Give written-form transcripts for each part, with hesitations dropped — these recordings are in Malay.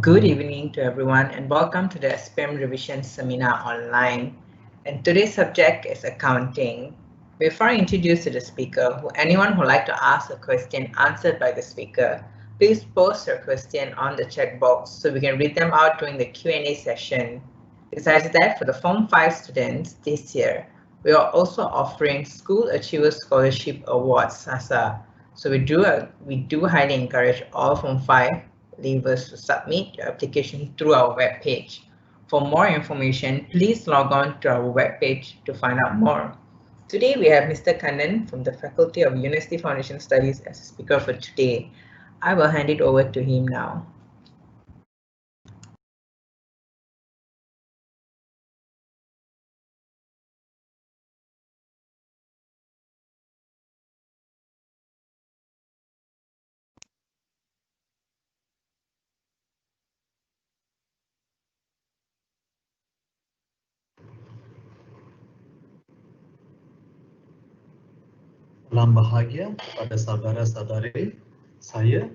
Good evening to everyone and welcome to the SPM Revision Seminar online. And today's subject is accounting. Before I introduce to the speaker, anyone who would like to ask a question answered by the speaker, please post your question on the chat box so we can read them out during the Q&A session. Besides that, for the Form 5 students this year, we are also offering School Achievers Scholarship Awards, SASA. So we do highly encourage all Form 5 leavers to submit your application through our webpage. For more information, please log on to our webpage to find out more. Today we have Mr. Kannan from the Faculty of University Foundation Studies as a speaker for today. I will hand it over to him now. Salam bahagia kepada saudara-saudari. Saya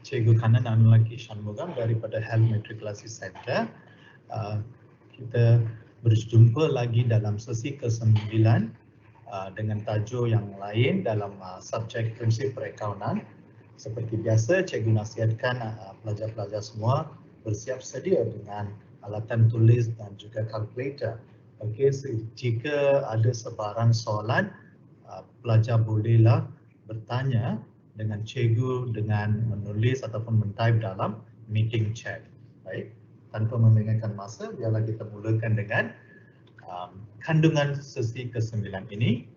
Cikgu Kannan Anulaki Shanmugam daripada Health Matriculasi Center. Kita berjumpa lagi dalam sesi ke-9 dengan tajuk yang lain dalam subjek prinsip perakaunan. Seperti biasa, Cikgu nasihatkan pelajar-pelajar semua bersiap sedia dengan alatan tulis dan juga kalkulator. Okey, jika ada sebarang soalan, pelajar bolehlah bertanya dengan cikgu dengan menulis ataupun men-type dalam meeting chat. Baik, tanpa melengahkan masa, biarlah kita mulakan dengan kandungan sesi ke-9 ini.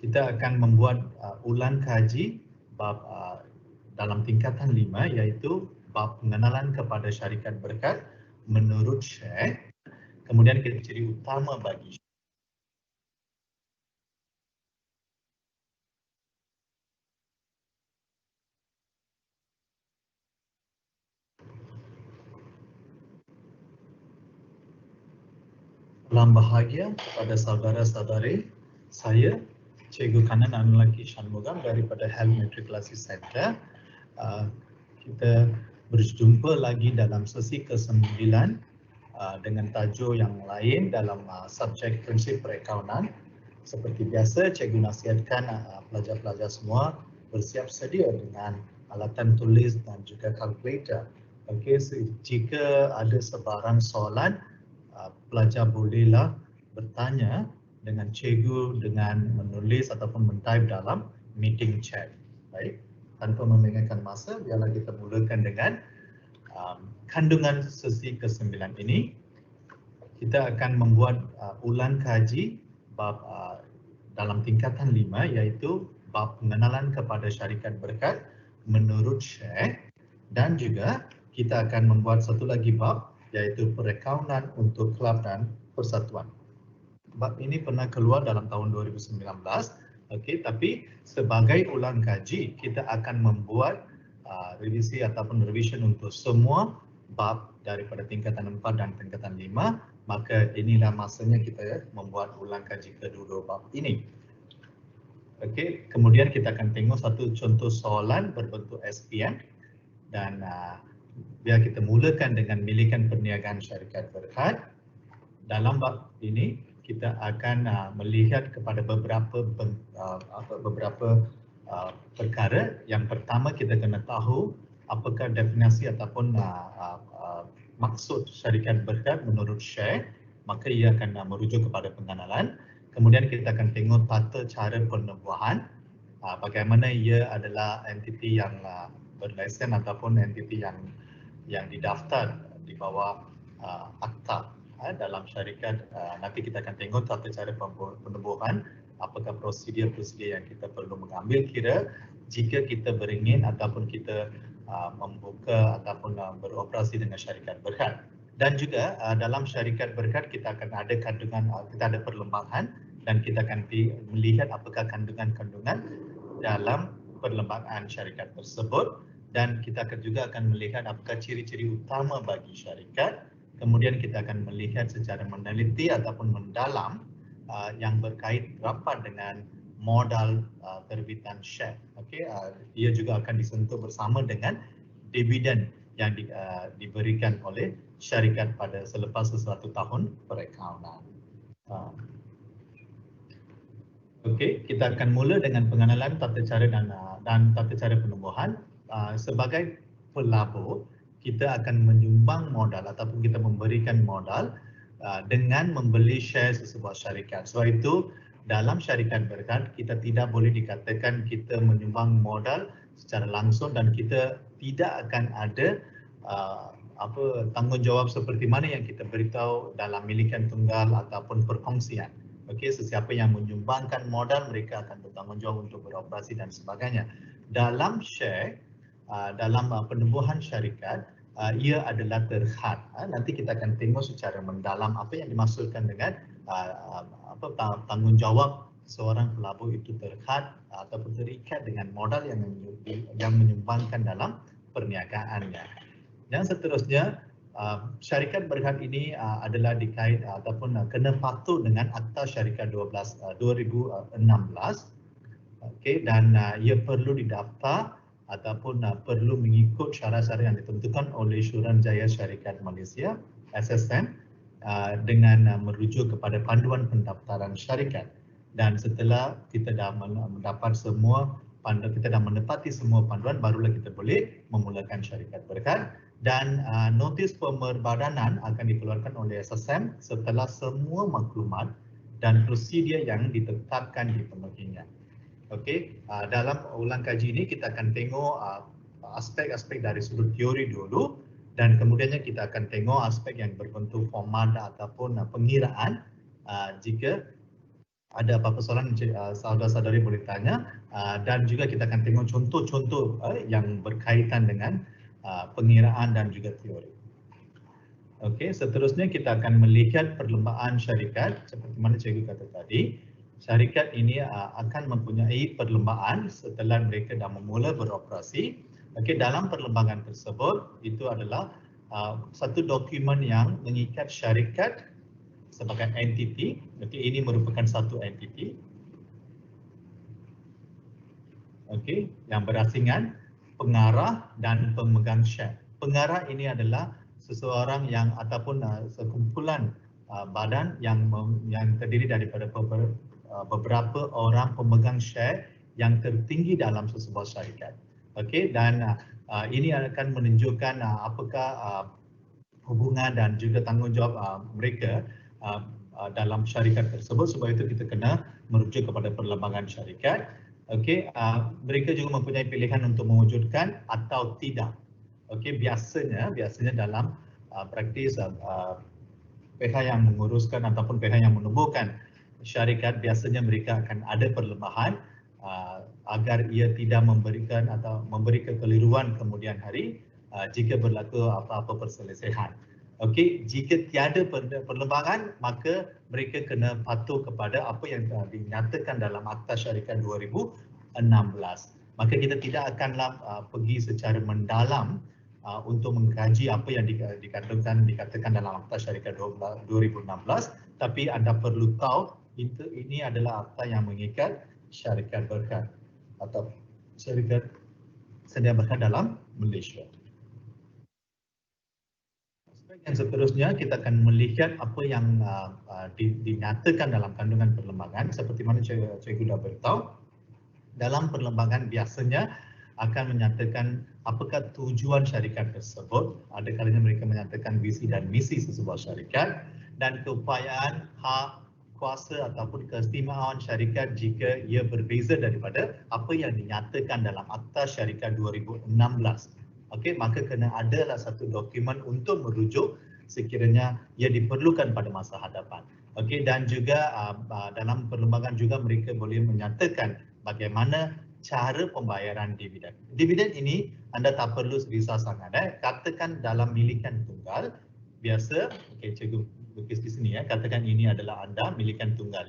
Kita akan membuat ulang kaji bab dalam tingkatan 5, iaitu bab pengenalan kepada syarikat berkat menurut Syekh. Kemudian kita ciri utama bagi Salam bahagia kepada saudara-saudari. Saya Cikgu Kannan Anulaki Shanmugam daripada Health Matriculasi Center. Kita berjumpa lagi dalam sesi ke-9 dengan tajuk yang lain dalam subjek prinsip perakaunan. Seperti biasa, Cikgu nasihatkan pelajar-pelajar semua bersiap sedia dengan alatan tulis dan juga kalkulator. Okey, jika ada sebarang soalan, pelajar bolehlah bertanya dengan cikgu dengan menulis ataupun men-type dalam meeting chat. Baik, tanpa melengahkan masa, biarlah kita mulakan dengan kandungan sesi ke-9 ini. Kita akan membuat ulang kaji bab dalam tingkatan 5, iaitu bab pengenalan kepada syarikat berkat menurut Syekh, dan juga kita akan membuat satu lagi bab, iaitu perakaunan untuk kelab dan persatuan. Bab ini pernah keluar dalam tahun 2019, okey, tapi sebagai ulang kaji kita akan membuat revisi ataupun revision untuk semua bab daripada tingkatan 4 dan tingkatan 5, maka inilah masanya kita membuat ulang kaji kedua bab ini. Okey, kemudian kita akan tengok satu contoh soalan berbentuk SPM dan biar kita mulakan dengan milikan perniagaan syarikat berhad. Dalam bab ini kita akan melihat kepada beberapa perkara. Yang pertama, kita kena tahu apakah definisi ataupun maksud syarikat berhad menurut Syekh, maka ia akan merujuk kepada pengenalan. Kemudian kita akan tengok tata cara penubuhan, bagaimana ia adalah entiti yang berlesen ataupun entiti yang didaftar di bawah akta dalam syarikat. Nanti kita akan tengok tata cara penubuhan, apakah prosedur-prosedur yang kita perlu mengambil kira jika kita beringin ataupun kita membuka ataupun beroperasi dengan syarikat berhad. Dan juga dalam syarikat berhad kita akan ada kandungan, kita ada perlembagaan dan kita akan melihat apakah kandungan-kandungan dalam perlembagaan syarikat tersebut. Dan kita juga akan melihat apakah ciri-ciri utama bagi syarikat. Kemudian kita akan melihat secara meneliti ataupun mendalam yang berkait rapat dengan modal terbitan Syekh. Okey, ia juga akan disentuh bersama dengan dividen yang diberikan oleh syarikat pada selepas sesuatu tahun perakaunan. Okey, kita akan mula dengan pengenalan tata cara dan tata cara penubuhan. Sebagai pelabur, kita akan menyumbang modal ataupun kita memberikan modal dengan membeli share sesebuah syarikat. Sebab itu dalam syarikat berhad kita tidak boleh dikatakan kita menyumbang modal secara langsung dan kita tidak akan ada tanggungjawab seperti mana yang kita beritahu dalam milikan tunggal ataupun perkongsian. Okey, sesiapa yang menyumbangkan modal mereka akan bertanggungjawab untuk beroperasi dan sebagainya. Dalam share, dalam penubuhan syarikat, ia adalah terhad. Nanti kita akan tengok secara mendalam apa yang dimaksudkan dengan tanggungjawab seorang pelabur itu terhad ataupun terikat dengan modal yang menyumbangkan dalam perniagaannya. Yang seterusnya, syarikat berhad ini adalah dikait ataupun kena patuh dengan Akta Syarikat 2016. Okey, dan ia perlu didaftar ataupun perlu mengikut syarat-syarat yang ditentukan oleh Suruhanjaya Syarikat Malaysia SSM dengan merujuk kepada panduan pendaftaran syarikat. Dan setelah kita dah mendapat semua kita dah menepati semua panduan, barulah kita boleh memulakan syarikat berhad. Dan notis pemerbadanan akan dikeluarkan oleh SSM setelah semua maklumat dan prosedur yang ditetapkan dipenuhinya. Okey, dalam ulang kaji ini kita akan tengok aspek-aspek dari sudut teori dulu dan kemudiannya kita akan tengok aspek yang berbentuk format ataupun pengiraan. Jika ada apa-apa soalan saudara-saudari boleh tanya, dan juga kita akan tengok contoh-contoh yang berkaitan dengan pengiraan dan juga teori. Okey, seterusnya kita akan melihat perlombaan syarikat seperti mana cikgu kata tadi. Syarikat ini akan mempunyai perlombaan setelah mereka dah memula beroperasi. Okey, dalam perlembagaan tersebut itu adalah satu dokumen yang mengikat syarikat sebagai entiti. Okey, ini merupakan satu entiti. Okey, yang berasingan pengarah dan pemegang share. Pengarah ini adalah seseorang yang ataupun sekumpulan badan yang terdiri daripada beberapa orang pemegang share yang tertinggi dalam sesebuah syarikat. Okey, dan ini akan menunjukkan apakah hubungan dan juga tanggungjawab mereka dalam syarikat tersebut. Sebab itu kita kena merujuk kepada perlembagaan syarikat. Okey, mereka juga mempunyai pilihan untuk mewujudkan atau tidak. Okey, biasanya dalam praktis pihak yang menguruskan ataupun pihak yang menubuhkan syarikat biasanya mereka akan ada perlembagaan agar ia tidak memberikan atau memberi kekeliruan kemudian hari jika berlaku apa-apa perselisihan. Okey, jika tiada perlembagaan maka mereka kena patuh kepada apa yang dinyatakan dalam Akta Syarikat 2016. Maka kita tidak akanlah pergi secara mendalam untuk mengkaji apa yang dikatakan dalam Akta Syarikat 2016, tapi anda perlu tahu ini adalah akta yang mengikat syarikat berhad atau syarikat sedia berhad dalam Malaysia. Aspek yang seterusnya kita akan melihat apa yang dinyatakan dalam kandungan perlembagaan. Seperti mana cikgu dah beritahu, dalam perlembagaan biasanya akan menyatakan apakah tujuan syarikat tersebut. Ada kalanya mereka menyatakan visi dan misi sesebuah syarikat dan keupayaan, hak, kuasa ataupun keistimewaan syarikat jika ia berbeza daripada apa yang dinyatakan dalam Akta Syarikat 2016. Okey, maka kena adalah satu dokumen untuk merujuk sekiranya ia diperlukan pada masa hadapan. Okey, dan juga dalam perlembagaan juga mereka boleh menyatakan bagaimana cara pembayaran dividen. Dividen ini anda tak perlu risau sangat. Katakan dalam milikan tunggal biasa, okey cikgu lukis di sini katakan ini adalah anda milikan tunggal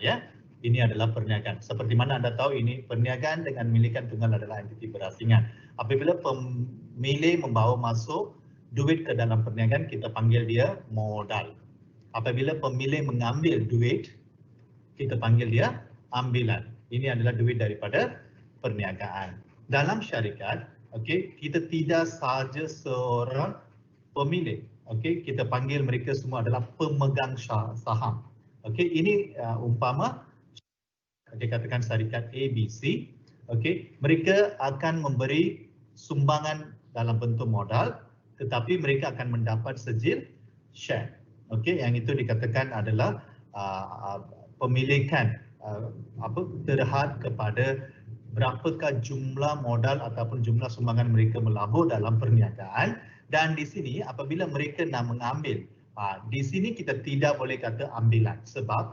ini adalah perniagaan. Seperti mana anda tahu ini perniagaan dengan milikan tunggal adalah entiti berasingan. Apabila pemilih membawa masuk duit ke dalam perniagaan kita panggil dia modal. Apabila pemilih mengambil duit kita panggil dia ambilan. Ini adalah duit daripada perniagaan. Dalam syarikat, okey, kita tidak sahaja seorang pemilik. Okey, kita panggil mereka semua adalah pemegang saham. Okey, ini umpama dikatakan syarikat ABC. Okey, mereka akan memberi sumbangan dalam bentuk modal, tetapi mereka akan mendapat sejil share. Okey, yang itu dikatakan adalah pemilikan terhad kepada berapakah jumlah modal ataupun jumlah sumbangan mereka melabur dalam perniagaan. Dan di sini apabila mereka nak mengambil, di sini kita tidak boleh kata ambilan sebab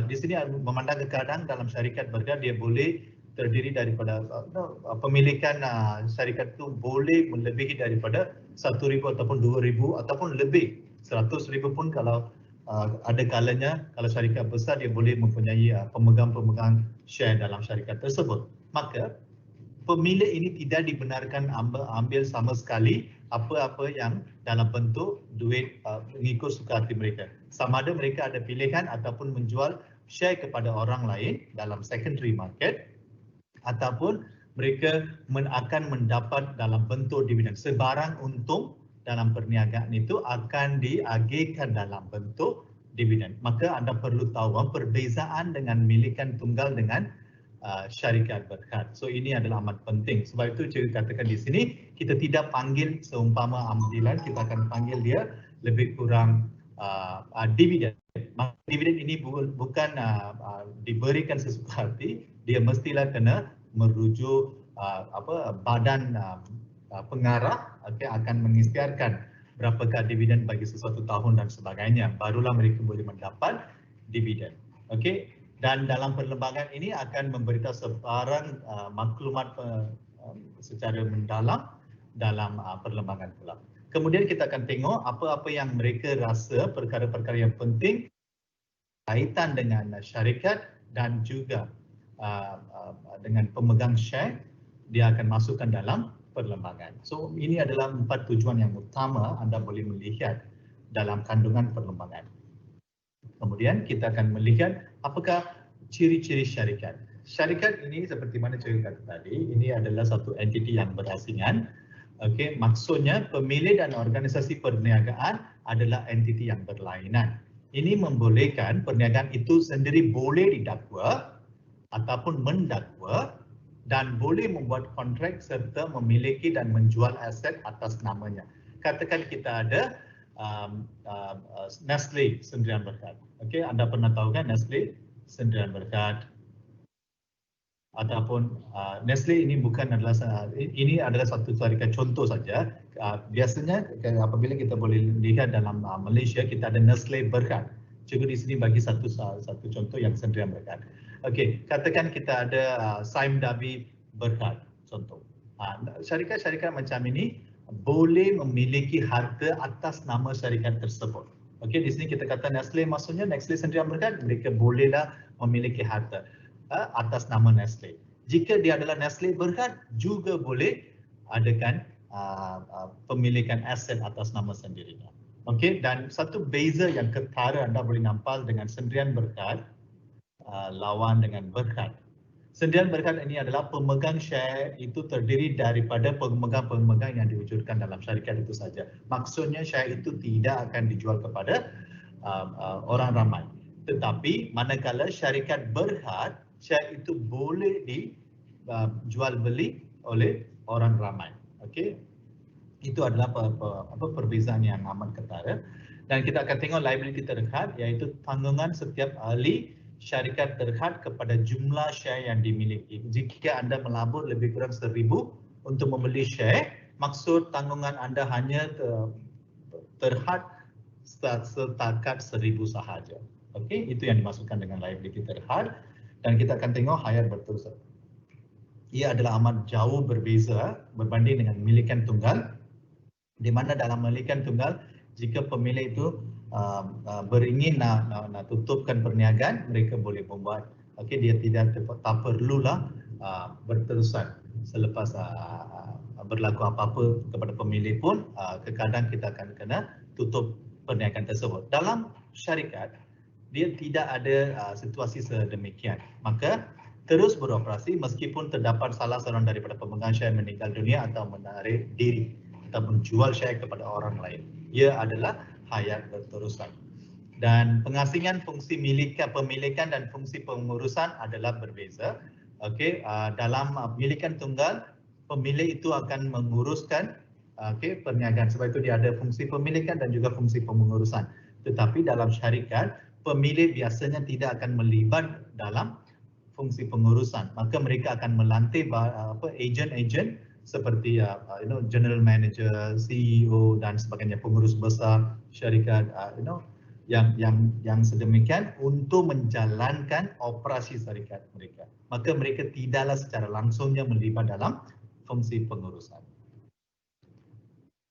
di sini memandang keadaan dalam syarikat berhad dia boleh terdiri daripada pemilikan syarikat itu boleh melebihi daripada 1,000 ataupun 2,000 ataupun lebih 100,000 pun kalau ada kalanya kalau syarikat besar dia boleh mempunyai pemegang-pemegang share dalam syarikat tersebut. Maka pemilik ini tidak dibenarkan ambil sama sekali apa-apa yang dalam bentuk duit mengikut suka hati mereka. Sama ada mereka ada pilihan ataupun menjual share kepada orang lain dalam secondary market ataupun mereka akan mendapat dalam bentuk dividen. Sebarang untung dalam perniagaan itu akan diagihkan dalam bentuk dividen. Maka anda perlu tahu perbezaan dengan milikan tunggal dengan syarikat berhad. So ini adalah amat penting. Sebab itu saya katakan di sini kita tidak panggil seumpama ambilan, kita akan panggil dia lebih kurang dividen. Dividen ini bukan diberikan sesuka hati, dia mestilah kena merujuk badan pengarah akan mengisytiharkan berapakah dividen bagi sesuatu tahun dan sebagainya, barulah mereka boleh mendapat dividen. Okey. Dan dalam perlembagaan ini akan memberitahu sebarang maklumat secara mendalam dalam perlembagaan pula. Kemudian kita akan tengok apa-apa yang mereka rasa perkara-perkara yang penting kaitan dengan syarikat dan juga dengan pemegang share, dia akan masukkan dalam perlembagaan. So ini adalah 4 tujuan yang utama anda boleh melihat dalam kandungan perlembagaan. Kemudian kita akan melihat apakah ciri-ciri syarikat. Syarikat ini seperti mana saya kata tadi, ini adalah satu entiti yang berasingan. Okey, maksudnya pemilik dan organisasi perniagaan adalah entiti yang berlainan. Ini membolehkan perniagaan itu sendiri boleh didakwa ataupun mendakwa dan boleh membuat kontrak serta memiliki dan menjual aset atas namanya. Katakan kita ada Nestle Sendirian Berhad. Okey, anda pernah tahu kan Nestle Sendirian Berhad? Ataupun Nestle ini adalah satu syarikat contoh saja. Biasanya apabila kita boleh lihat dalam Malaysia kita ada Nestle Berhad. Cikgu di sini bagi satu contoh yang Sendirian Berhad. Okey, katakan kita ada Sime Darby Berhad contoh. Syarikat-syarikat macam ini boleh memiliki harta atas nama syarikat tersebut. Okey, di sini kita kata Nestle, maksudnya Nestle Sendirian Berhad, mereka bolehlah memiliki harta atas nama Nestle. Jika dia adalah Nestle Berhad, juga boleh adakan pemilikan aset atas nama sendirinya. Okey, dan satu beza yang ketara anda boleh nampak dengan Sendirian Berhad lawan dengan Berhad. Sendirian Berhad ini adalah pemegang share itu terdiri daripada pemegang-pemegang yang diwujudkan dalam syarikat itu saja. Maksudnya share itu tidak akan dijual kepada orang ramai. Tetapi manakala syarikat berhad, share itu boleh dijual beli oleh orang ramai. Okey. Itu adalah perbezaan yang amat ketara. Dan kita akan tengok liability terhad, iaitu tanggungan setiap ahli syarikat terhad kepada jumlah share yang dimiliki. Jika anda melabur lebih kurang 1,000 untuk membeli share, maksud tanggungan anda hanya terhad setakat 1,000 sahaja. Okey, itu yang dimaksudkan dengan liability terhad. Dan kita akan tengok hayat berterusan. Ia adalah amat jauh berbeza berbanding dengan milikan tunggal, di mana dalam milikan tunggal jika pemilik itu beringin nak tutupkan perniagaan, mereka boleh membuat. Okey, dia tak perlulah berterusan selepas berlaku apa-apa kepada pemilik pun, kadang kita akan kena tutup perniagaan tersebut. Dalam syarikat, dia tidak ada situasi sedemikian. Maka terus beroperasi meskipun terdapat salah seorang daripada pemegang share meninggal dunia atau menarik diri. ataupun jual share kepada orang lain. Ia adalah hayat berterusan. Dan pengasingan fungsi pemilikan dan fungsi pengurusan adalah berbeza. Okey, dalam milikan tunggal, pemilik itu akan menguruskan perniagaan. Sebab itu dia ada fungsi pemilikan dan juga fungsi pengurusan. Tetapi dalam syarikat, pemilik biasanya tidak akan melibat dalam fungsi pengurusan. Maka mereka akan melantik ejen-ejen seperti general manager, CEO dan sebagainya, pengurus besar syarikat, yang sedemikian untuk menjalankan operasi syarikat mereka. Maka mereka tidaklah secara langsungnya melibat dalam fungsi pengurusan.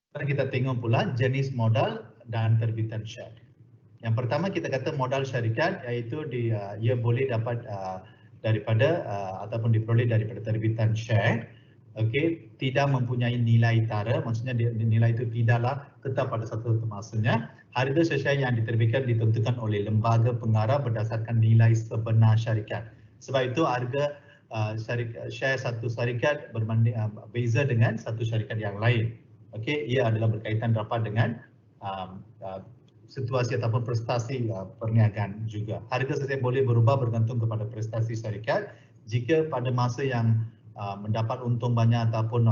Sekarang kita tengok pula jenis modal dan terbitan share. Yang pertama kita kata modal syarikat, iaitu ia boleh dapat daripada ataupun diperoleh daripada terbitan share. Okey, tidak mempunyai nilai tara, maksudnya nilai itu tidaklah tetap pada satu masanya. Harga share yang diterbitkan ditentukan oleh lembaga pengarah berdasarkan nilai sebenar syarikat. Sebab itu harga share satu syarikat beza dengan satu syarikat yang lain. Okey, ia adalah berkaitan rapat dengan situasi ataupun prestasi perniagaan juga. Harga share boleh berubah bergantung kepada prestasi syarikat. Jika pada masa yang mendapat untung banyak ataupun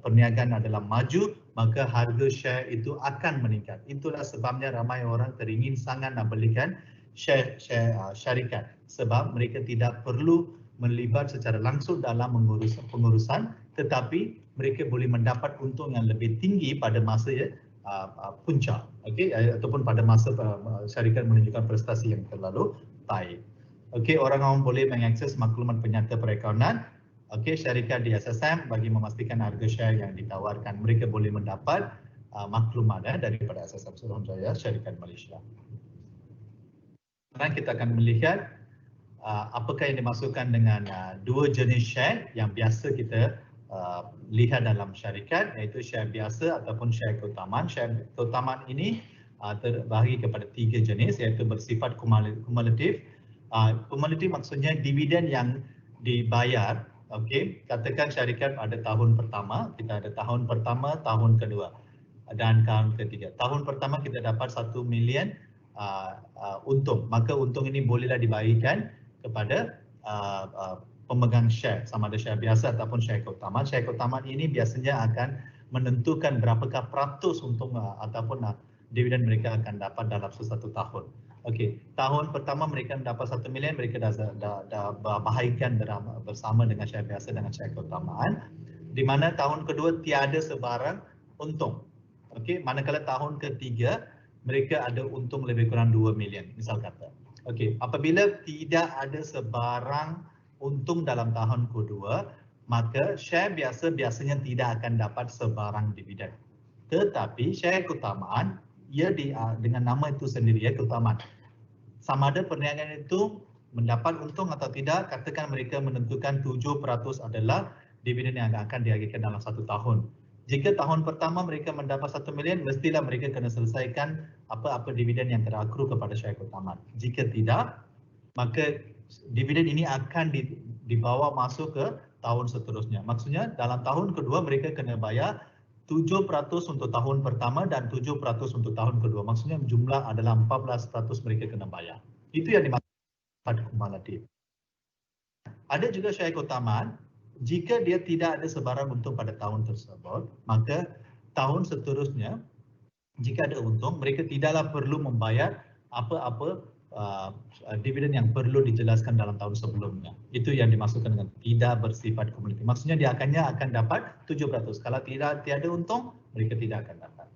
perniagaan adalah maju, maka harga share itu akan meningkat. Itulah sebabnya ramai orang teringin sangat nak belikan share syarikat, sebab mereka tidak perlu melibat secara langsung dalam pengurusan, tetapi mereka boleh mendapat untung yang lebih tinggi pada masa puncak, okey, ataupun pada masa syarikat menunjukkan prestasi yang terlalu baik. Okey, orang awam boleh mengakses maklumat penyata perakaunan. Okey, syarikat di SSM bagi memastikan harga share yang ditawarkan. Mereka boleh mendapat maklumat daripada SSM Suruhanjaya Syarikat Malaysia. Sekarang kita akan melihat apakah yang dimaksudkan dengan dua jenis share yang biasa kita lihat dalam syarikat, iaitu share biasa ataupun share keutamaan. Share keutamaan ini terbahagi kepada tiga jenis, iaitu bersifat kumulatif. Kumulatif maksudnya dividen yang dibayar. Okey, katakan syarikat ada tahun pertama, kita ada tahun pertama, tahun kedua dan tahun ketiga. Tahun pertama kita dapat 1 million untung, maka untung ini bolehlah dibagikan kepada pemegang share, sama ada share biasa ataupun share keutamaan. Share keutamaan ini biasanya akan menentukan berapakah peratus untung ataupun dividen mereka akan dapat dalam satu tahun. Okey, tahun pertama mereka mendapat 1 million, mereka dah bahagikan bersama dengan share biasa dengan share keutamaan. Di mana tahun kedua tiada sebarang untung. Okey, manakala tahun ketiga mereka ada untung lebih kurang 2 million, misal kata. Okey, apabila tidak ada sebarang untung dalam tahun kedua, maka share biasa biasanya tidak akan dapat sebarang dividen. Tetapi share keutamaan, ia dengan nama itu sendiri, keutamaan. Sama ada perniagaan itu mendapat untung atau tidak, katakan mereka menentukan 7% adalah dividen yang akan diagihkan dalam satu tahun. Jika tahun pertama mereka mendapat 1 million, mestilah mereka kena selesaikan apa-apa dividen yang terakru kepada share keutamaan. Jika tidak, maka dividen ini akan dibawa masuk ke tahun seterusnya. Maksudnya dalam tahun kedua mereka kena bayar 7% untuk tahun pertama dan 7% untuk tahun kedua. Maksudnya jumlah adalah 14% mereka kena bayar. Itu yang dimaksud kumulatif. Ada juga share keutamaan, jika dia tidak ada sebarang untung pada tahun tersebut, maka tahun seterusnya jika ada untung, mereka tidaklah perlu membayar apa-apa dividen yang perlu dijelaskan dalam tahun sebelumnya. Itu yang dimaksudkan dengan tidak bersifat kumulatif. Maksudnya dia akan dapat 7%. Kalau tiada untung, mereka tidak akan dapat.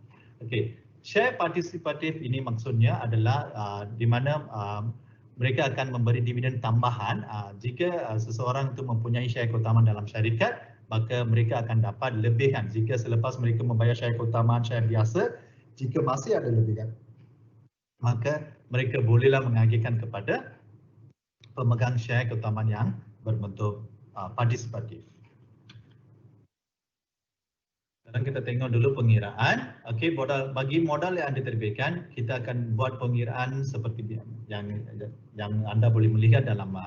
Okey, share partisipatif ini maksudnya adalah di mana mereka akan memberi dividen tambahan jika seseorang itu mempunyai share keutamaan dalam syarikat, maka mereka akan dapat lebihan jika selepas mereka membayar share keutamaan share biasa, jika masih ada lebihan, maka mereka bolehlah mengagihkan kepada pemegang share keutamaan yang berbentuk partisipatif. Sekarang kita tengok dulu pengiraan. Okey, bagi modal yang diterbitkan, kita akan buat pengiraan seperti yang anda boleh melihat dalam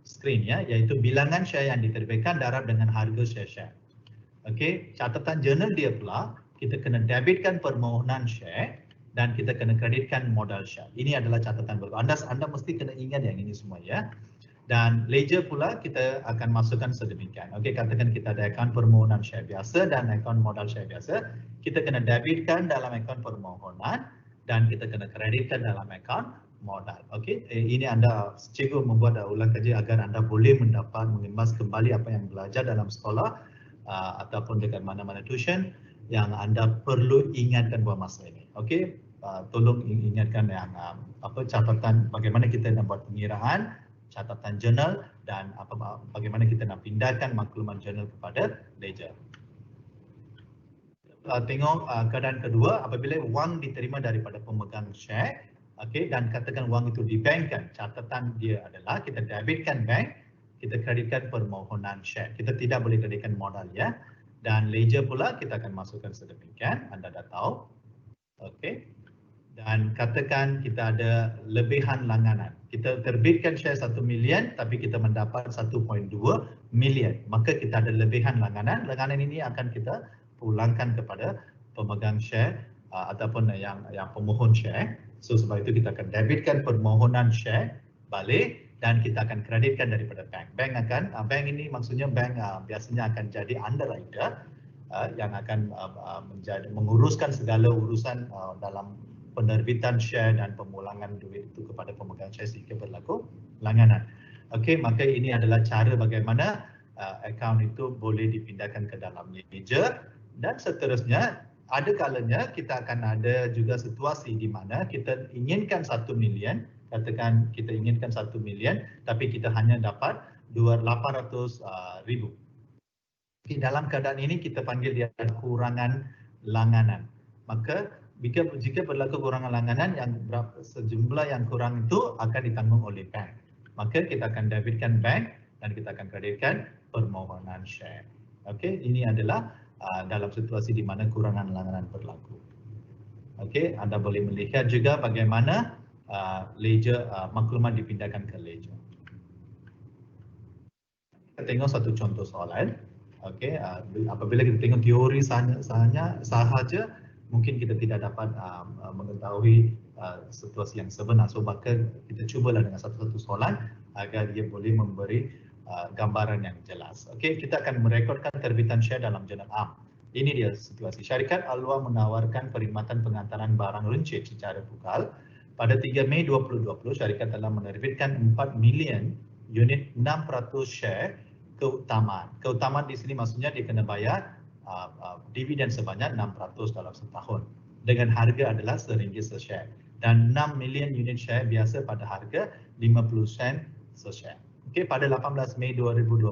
skrin ya, iaitu bilangan share yang diterbitkan darab dengan harga share. Okey, catatan jurnal dia pula, kita kena debitkan permohonan share dan kita kena kreditkan modal share. Ini adalah catatan berlaku. Anda mesti kena ingat yang ini semua ya. Dan ledger pula kita akan masukkan sedemikian. Okey, katakan kita ada akaun permohonan share biasa dan akaun modal share biasa. Kita kena debitkan dalam akaun permohonan dan kita kena kreditkan dalam akaun modal. Okey, ini anda cikgu membuat ulang kaji agar anda boleh mendapat mengemas kembali apa yang belajar dalam sekolah ataupun dekat mana-mana tuition yang anda perlu ingatkan buat masa ini. Okey, tolong ingatkan yang catatan bagaimana kita nak buat pengiraan, catatan jurnal dan bagaimana kita nak pindahkan maklumat jurnal kepada ledger. Tengok keadaan kedua, apabila wang diterima daripada pemegang share, okey, dan katakan wang itu dibankkan, catatan dia adalah kita debitkan bank, kita kreditkan permohonan share. Kita tidak boleh kreditkan modal ya. Dan ledger pula kita akan masukkan sedemikian, anda dah tahu. Okey. Dan katakan kita ada lebihan langganan. Kita terbitkan share 1 million tapi kita mendapat 1.2 million. Maka kita ada lebihan langganan. Langganan ini akan kita pulangkan kepada pemegang share ataupun yang pemohon share. So sebab itu kita akan debitkan permohonan share balik dan kita akan kreditkan daripada bank. Bank ini maksudnya bank biasanya akan jadi underwriter yang akan menguruskan segala urusan dalam penerbitan share dan pemulangan duit itu kepada pemegang share jika berlaku langganan. Okey, maka ini adalah cara bagaimana akaun itu boleh dipindahkan ke dalam ledger dan seterusnya. Ada kalanya kita akan ada juga situasi di mana kita inginkan 1 million, katakan kita inginkan 1 million tapi kita hanya dapat 800,000. Di dalam keadaan ini kita panggil dia kurangan langganan. Maka jika berlaku kurangan langganan yang sejumlah yang kurang itu akan ditanggung oleh bank. Maka kita akan debitkan bank dan kita akan kreditkan permohonan share. Okey, ini adalah dalam situasi di mana kurangan langganan berlaku. Okey, anda boleh melihat juga bagaimana ledger maklumat dipindahkan ke ledger. Kita tengok satu contoh soalan. Okey, apabila kita tengok teori sahaja mungkin kita tidak dapat mengetahui situasi yang sebenar. So maka kita cubalah dengan satu-satu soalan agar dia boleh memberi gambaran yang jelas. Okey, kita akan merekodkan terbitan share dalam jurnal am. Ini dia situasi. Syarikat Alwa menawarkan perkhidmatan pengantaran barang runcit secara pukal. Pada 3 Mei 2020, syarikat telah menerbitkan 4 million unit 6% share keutamaan. Keutamaan di sini maksudnya dia kena bayar dividen sebanyak 6% dalam setahun dengan harga adalah RM1 se-share dan 6 million unit share biasa pada harga 50 sen se-share. Okey, pada 18 Mei 2020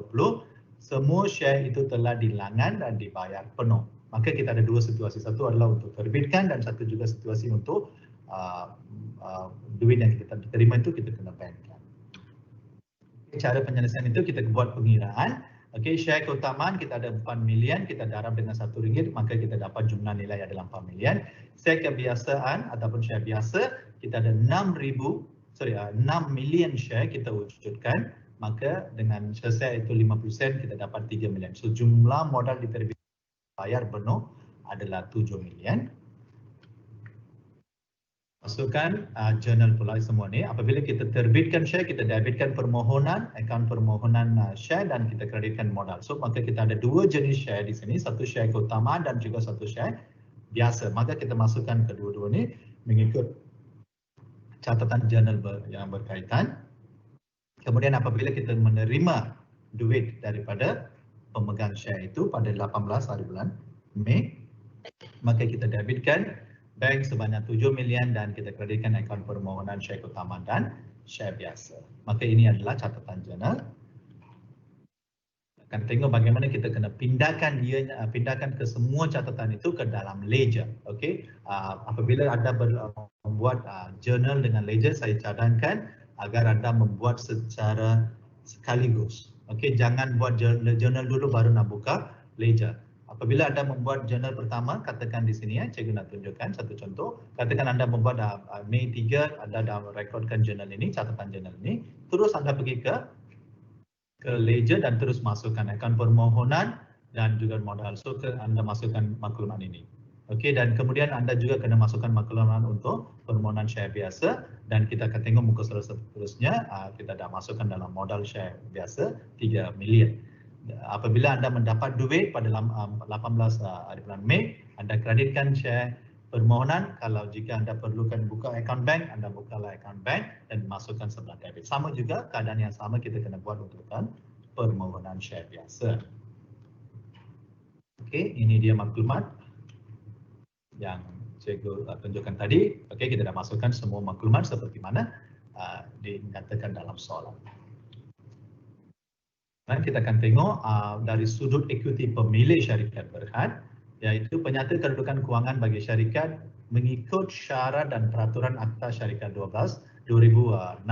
semua share itu telah dilangan dan dibayar penuh. Maka kita ada dua situasi, satu adalah untuk terbitkan dan satu juga situasi untuk duit yang kita terima itu kita kena bankkan. Cara penyelesaian itu kita buat pengiraan. Okey, share keutamaan kita ada 4 million, kita darab dengan RM1, maka kita dapat jumlah nilai adalah 4 million. Share kebiasaan ataupun share biasa, kita ada 6 million share kita wujudkan, maka dengan share itu 50 sen kita dapat 3 million. So jumlah modal diterbitkan bayar penuh adalah 7 million. Masukkan jurnal pula semua ni. Apabila kita terbitkan share, kita debitkan permohonan, akaun permohonan share dan kita kreditkan modal. So maka kita ada dua jenis share di sini, satu share keutamaan dan juga satu share biasa. Maka kita masukkan kedua-dua ni mengikut catatan jurnal yang berkaitan. Kemudian apabila kita menerima duit daripada pemegang share itu pada 18 hari bulan Mei, maka kita debitkan bank sebanyak 7 million dan kita kreditkan akaun permohonan share keutamaan dan share biasa. Maka ini adalah catatan jurnal. Akan tengok bagaimana kita kena pindahkan ke semua catatan itu ke dalam ledger. Okey, apabila anda membuat jurnal dengan ledger, saya cadangkan agar anda membuat secara sekaligus. Okey, jangan buat jurnal dulu baru nak buka ledger. Apabila anda membuat jurnal pertama, katakan di sini ya, cikgu nak tunjukkan satu contoh. Katakan anda membuat Mei 3, anda dah rekodkan jurnal ini, catatan jurnal ini. Terus anda pergi ke ledger dan terus masukkan akaun permohonan dan juga modal. So anda masukkan maklumat ini. Okey, dan kemudian anda juga kena masukkan maklumat untuk permohonan share biasa dan kita akan tengok muka surat seterusnya. Kita dah masukkan dalam modal share biasa 3 million. Apabila anda mendapat duit pada 18 hari bulan Mei, anda kreditkan share permohonan. Kalau jika anda perlukan buka account bank, anda bukalah account bank dan masukkan sebelah debit. Sama juga, keadaan yang sama kita kena buat untuk permohonan share biasa. Okey, ini dia maklumat yang cikgu tunjukkan tadi. Okey, kita dah masukkan semua maklumat seperti mana dinyatakan dalam soalan. Dan kita akan tengok dari sudut ekuiti pemilik syarikat Berhad, iaitu penyata kedudukan kewangan bagi syarikat mengikut syarat dan peraturan Akta Syarikat 12 2016.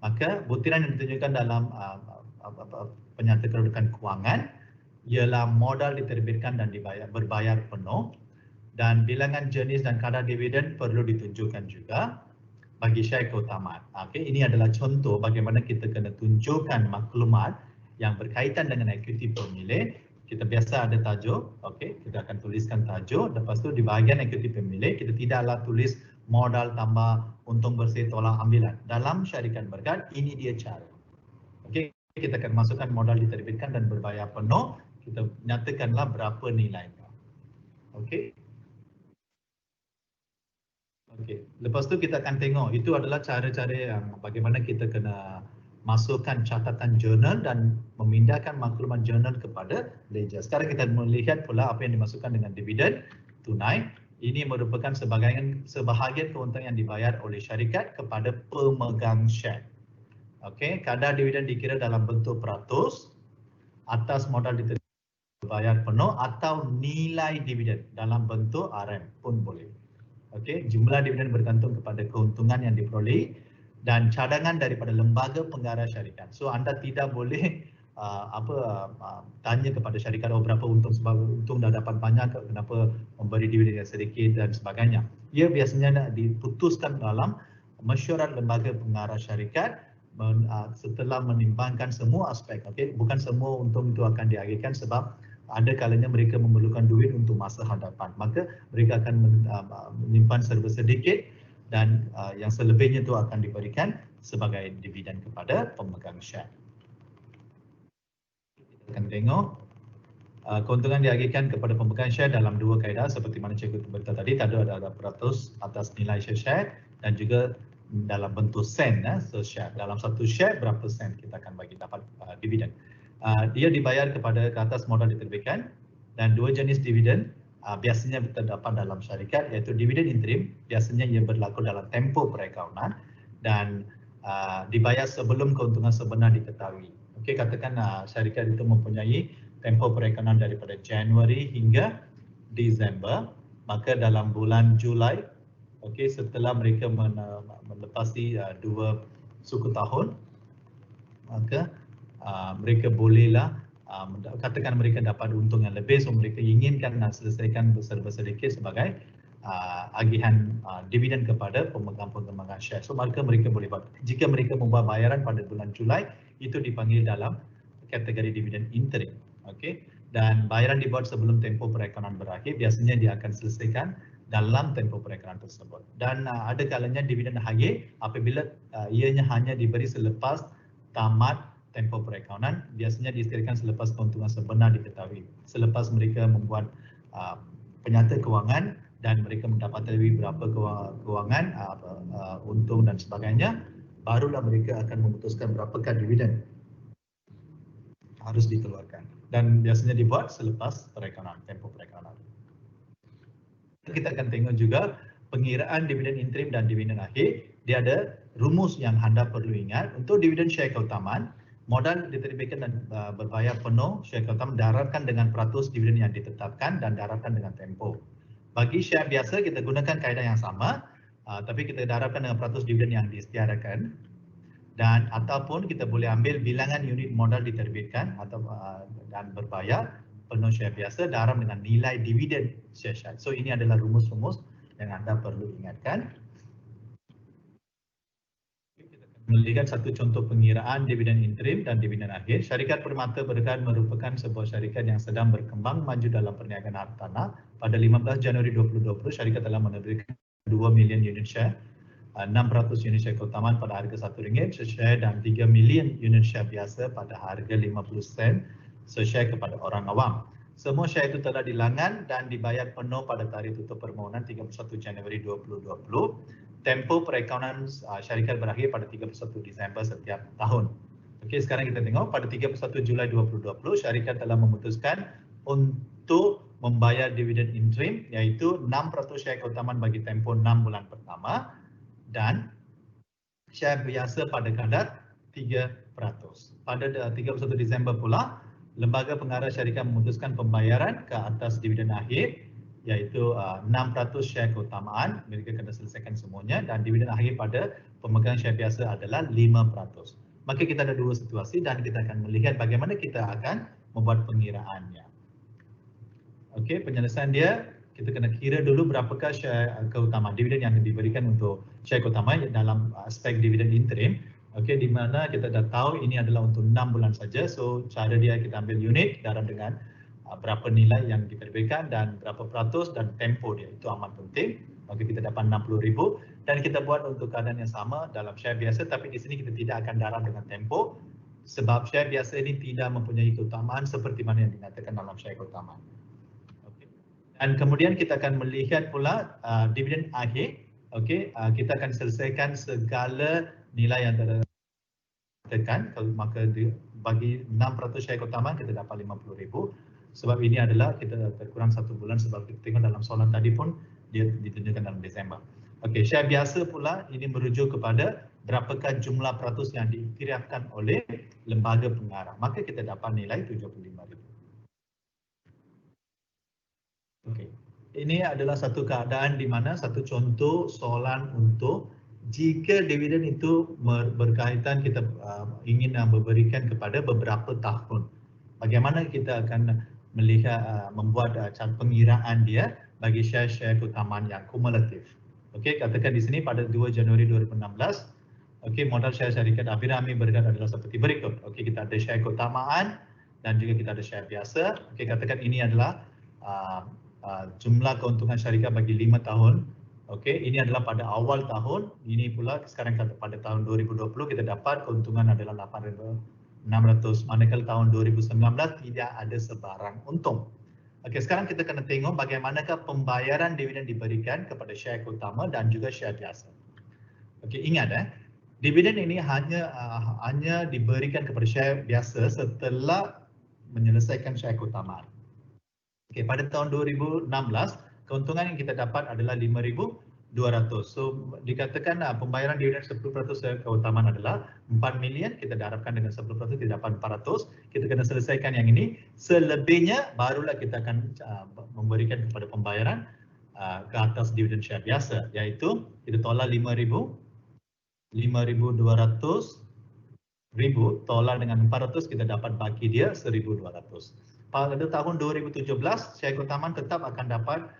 Maka butiran yang ditunjukkan dalam penyata kedudukan kewangan ialah modal diterbitkan dan berbayar penuh, dan bilangan jenis dan kadar dividen perlu ditunjukkan juga bagi share keutamaan. Okey, ini adalah contoh bagaimana kita kena tunjukkan maklumat yang berkaitan dengan ekuiti pemilik. Kita biasa ada tajuk, okey, kita akan tuliskan tajuk. Lepas tu di bahagian ekuiti pemilik kita tidaklah tulis modal tambah untung bersih tolak ambilan. Dalam syarikat Berhad ini dia cara. Okey, kita akan masukkan modal diterbitkan dan berbayar penuh. Kita nyatakanlah berapa nilainya. Okey. Okey, lepas tu kita akan tengok itu adalah cara-cara yang bagaimana kita kena masukkan catatan jurnal dan memindahkan maklumat jurnal kepada ledger. Sekarang kita melihat pula apa yang dimasukkan dengan dividen tunai. Ini merupakan sebahagian keuntungan yang dibayar oleh syarikat kepada pemegang share. Okey, kadar dividen dikira dalam bentuk peratus atas modal dibayar penuh atau nilai dividen dalam bentuk RM pun boleh. Okey, jumlah dividen bergantung kepada keuntungan yang diperoleh dan cadangan daripada lembaga penggarah syarikat. So anda tidak boleh tanya kepada syarikat berapa untung, sebab untung dah dapat banyak, kenapa memberi dividen yang sedikit dan sebagainya. Ia biasanya diputuskan dalam mesyuarat lembaga pengarah syarikat setelah menimbangkan semua aspek. Okey, bukan semua untung itu akan diagihkan sebab ada kalanya mereka memerlukan duit untuk masa hadapan, maka mereka akan menyimpan serba sedikit dan yang selebihnya itu akan diberikan sebagai dividen kepada pemegang share. Kita akan tengok keuntungan diagihkan kepada pemegang share dalam dua kaedah seperti mana cikgu beritahu tadi. Tadi ada peratus atas nilai share dan juga dalam bentuk sen share. Dalam satu share berapa sen kita akan bagi dapat dividen. Dia dibayar kepada ke atas modal diterbitkan, dan dua jenis dividen biasanya terdapat dalam syarikat, iaitu dividen interim. Biasanya ia berlaku dalam tempoh perakaunan dan dibayar sebelum keuntungan sebenar diketahui. Okey, katakan syarikat itu mempunyai tempoh perakaunan daripada Januari hingga Disember, maka dalam bulan Julai, okey, setelah mereka melepasi 2 suku tahun, maka mereka bolehlah katakan mereka dapat untung yang lebih, so mereka inginkan selesaikan serba sedikit sebagai agihan dividen kepada pemegang share. So maka mereka boleh buat. Jika mereka membuat bayaran pada bulan Julai, itu dipanggil dalam kategori dividen interim. Okey, dan bayaran dibuat sebelum tempoh perakaunan berakhir, biasanya dia akan selesaikan dalam tempoh perakaunan tersebut. Dan ada kalanya dividen hagih apabila ianya hanya diberi selepas tamat tempoh perakaunan, biasanya diistilahkan selepas keuntungan sebenar diketahui. Selepas mereka membuat penyata kewangan dan mereka mendapati berapa kewangan, untung dan sebagainya, barulah mereka akan memutuskan berapakah dividen harus dikeluarkan. Dan biasanya dibuat selepas perakaunan, tempoh perakaunan. Kita akan tengok juga pengiraan dividen interim dan dividen akhir. Dia ada rumus yang anda perlu ingat. Untuk dividen share keutamaan, modal diterbitkan dan berbayar penuh share keutamaan darabkan dengan peratus dividen yang ditetapkan dan darabkan dengan tempoh. Bagi share biasa kita gunakan kaedah yang sama, tapi kita darabkan dengan peratus dividen yang diisytiharkan, dan ataupun kita boleh ambil bilangan unit modal diterbitkan atau dan berbayar penuh share biasa darab dengan nilai dividen share. So ini adalah rumus-rumus yang anda perlu ingatkan. melihat satu contoh pengiraan dividen interim dan dividen akhir. Syarikat Permata Berhad merupakan sebuah syarikat yang sedang berkembang maju dalam perniagaan hartanah. Pada 15 Januari 2020, syarikat telah menerbitkan 2 million unit share, 600 unit share keutamaan pada harga RM1 se-share dan 3 million unit share biasa pada harga 50 sen se-share kepada orang awam. Semua share itu telah dilangan dan dibayar penuh pada tarikh tutup permohonan 31 Januari 2020. Tempoh perakaunan syarikat berakhir pada 31 Disember setiap tahun. Okey, sekarang kita tengok pada 31 Julai 2020 syarikat telah memutuskan untuk membayar dividen interim iaitu 6% share keutamaan bagi tempoh 6 bulan pertama dan share biasa pada kadar 3%. Pada 31 Disember pula, Lembaga Pengarah Syarikat memutuskan pembayaran ke atas dividen akhir iaitu 6% share keutamaan, mereka kena selesaikan semuanya, dan dividen akhir pada pemegang share biasa adalah 5%. Maka kita ada dua situasi dan kita akan melihat bagaimana kita akan membuat pengiraannya. Okey, penyelesaian dia, kita kena kira dulu berapakah share keutamaan dividen yang diberikan untuk share keutamaan dalam aspek dividen interim. Okey, di mana kita dah tahu ini adalah untuk 6 bulan saja. So cara dia kita ambil unit darab dengan berapa nilai yang diterbitkan dan berapa peratus dan tempoh dia, itu amat penting. Maka kita dapat 60,000 dan kita buat untuk keadaan yang sama dalam share biasa, tapi di sini kita tidak akan darab dengan tempoh sebab share biasa ini tidak mempunyai keutamaan seperti mana yang dinyatakan dalam share keutamaan. Okay. Dan kemudian kita akan melihat pula dividen akhir. Okey, kita akan selesaikan segala nilai yang tertekan, maka bagi 6% share keutamaan kita dapat 50,000. Sebab ini adalah kita terkurang 1 bulan sebab kita tengok dalam soalan tadi pun dia ditunjukkan dalam Disember. Okey, share biasa pula ini merujuk kepada berapakah jumlah peratus yang diiktirafkan oleh lembaga pengarah. Maka kita dapat nilai 75,000. Okey. Ini adalah satu keadaan di mana satu contoh soalan untuk jika dividen itu berkaitan kita ingin memberikan kepada beberapa tahun. Bagaimana kita akan melihat membuat cara pengiraan dia bagi share-share keutamaan yang kumulatif. Okey, katakan di sini pada 2 Januari 2016, okey, modal share syarikat Abirami Berhad adalah seperti berikut. Okey, kita ada share keutamaan dan juga kita ada share biasa. Okey, katakan ini adalah jumlah keuntungan syarikat bagi 5 tahun. Okey, ini adalah pada awal tahun. Ini pula sekarang pada tahun 2020 kita dapat keuntungan adalah 8,600, manakala tahun 2019 tidak ada sebarang untung. Okey, sekarang kita kena tengok bagaimanakah pembayaran dividen diberikan kepada share utama dan juga share biasa. Okey, ingat dividen ini hanya diberikan kepada share biasa setelah menyelesaikan share keutamaan. Okey, pada tahun 2016 keuntungan yang kita dapat adalah 5,200. So dikatakan pembayaran dividen 10% keutamaan adalah 4 million, kita darabkan dengan 10% kita dapat 400. Kita kena selesaikan yang ini, selebihnya barulah kita akan memberikan kepada pembayaran ke atas dividen share biasa, iaitu kita tolak 5,200 tolak dengan 400, kita dapat bagi dia 1,200. Pada tahun 2017 share keutamaan tetap akan dapat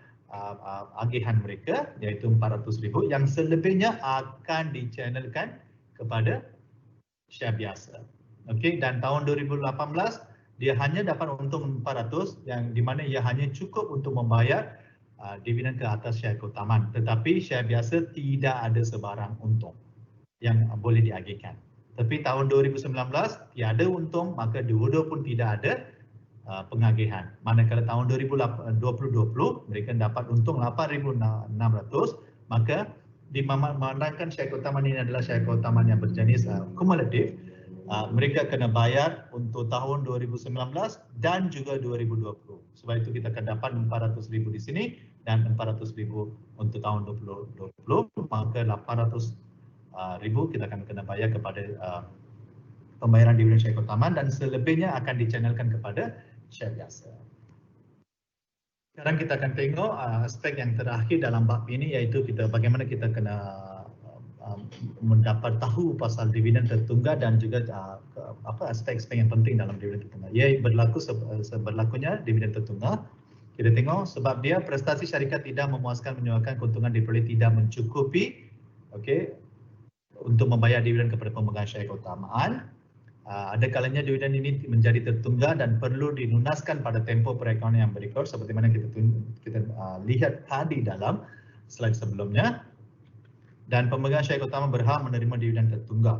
agihan mereka iaitu 400,000 yang selebihnya akan dichannelkan kepada share biasa. Okey, dan tahun 2018 dia hanya dapat untung 400 yang di mana ia hanya cukup untuk membayar dividen ke atas share keutamaan, tetapi share biasa tidak ada sebarang untung yang boleh diagihkan. Tapi tahun 2019 tiada untung, maka dua-dua pun tidak ada pengagihan. Manakala tahun 2020 mereka dapat untung 8,600, maka dimandangkan share keutamaan ini adalah share keutamaan yang berjenis kumulatif, mereka kena bayar untuk tahun 2019 dan juga 2020. Sebab itu kita akan dapat 400,000 di sini dan 400,000 untuk tahun 2020, maka 800,000 kita akan kena bayar kepada pembayaran dividen share keutamaan dan selebihnya akan dichannelkan kepada share biasa. Sekarang kita akan tengok aspek yang terakhir dalam bab ini, iaitu bagaimana kita kena mendapat tahu pasal dividen tertunggal dan juga aspek-aspek yang penting dalam dividen tertunggal. Ia berlakunya dividen tertunggal. Kita tengok sebab dia prestasi syarikat tidak memuaskan, menyebabkan keuntungan diperoleh tidak mencukupi, okey, untuk membayar dividen kepada pemegang syariah keutamaan. Ada kalanya dividen ini menjadi tertunggal dan perlu dilunaskan pada tempoh perekonomian yang berikut seperti mana kita lihat tadi dalam slide sebelumnya. Dan pemegang syariah keutamaan berhak menerima dividen tertunggal.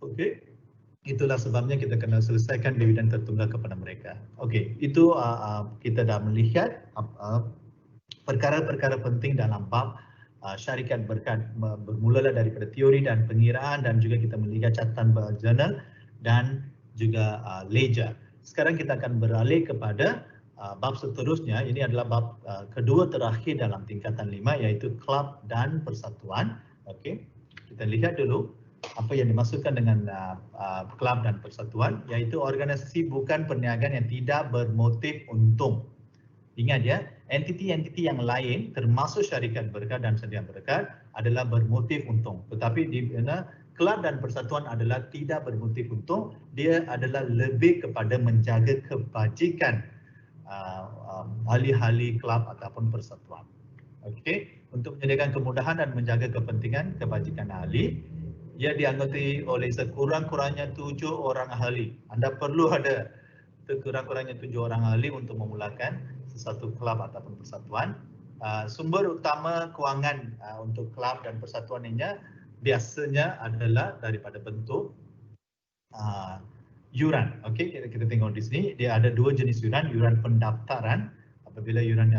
Okey. Itulah sebabnya kita kena selesaikan dividen tertunggal kepada mereka. Okey, itu kita dah melihat perkara-perkara penting dalam bab syarikat berkat, bermulalah daripada teori dan pengiraan dan juga kita melihat catatan jurnal dan juga ledger. Sekarang kita akan beralih kepada bab seterusnya. Ini adalah bab kedua terakhir dalam tingkatan 5 iaitu kelab dan persatuan. Okey, kita lihat dulu apa yang dimaksudkan dengan kelab dan persatuan, iaitu organisasi bukan perniagaan yang tidak bermotif untung. Ingat ya, entiti-entiti yang lain termasuk syarikat berkat dan sedia berkat adalah bermotif untung. Tetapi di mana kelab dan persatuan adalah tidak bermotif untung, dia adalah lebih kepada menjaga kebajikan ahli-ahli kelab ataupun persatuan. Okey, untuk menyediakan kemudahan dan menjaga kepentingan kebajikan ahli, ia dianggoti oleh sekurang-kurangnya 7 orang ahli. Anda perlu ada sekurang-kurangnya 7 orang ahli untuk memulakan sesuatu kelab ataupun persatuan. Sumber utama kewangan untuk kelab dan persatuan ini biasanya adalah daripada bentuk yuran. Okey, kita tengok di sini dia ada 2 jenis yuran. Yuran pendaftaran, apabila yuran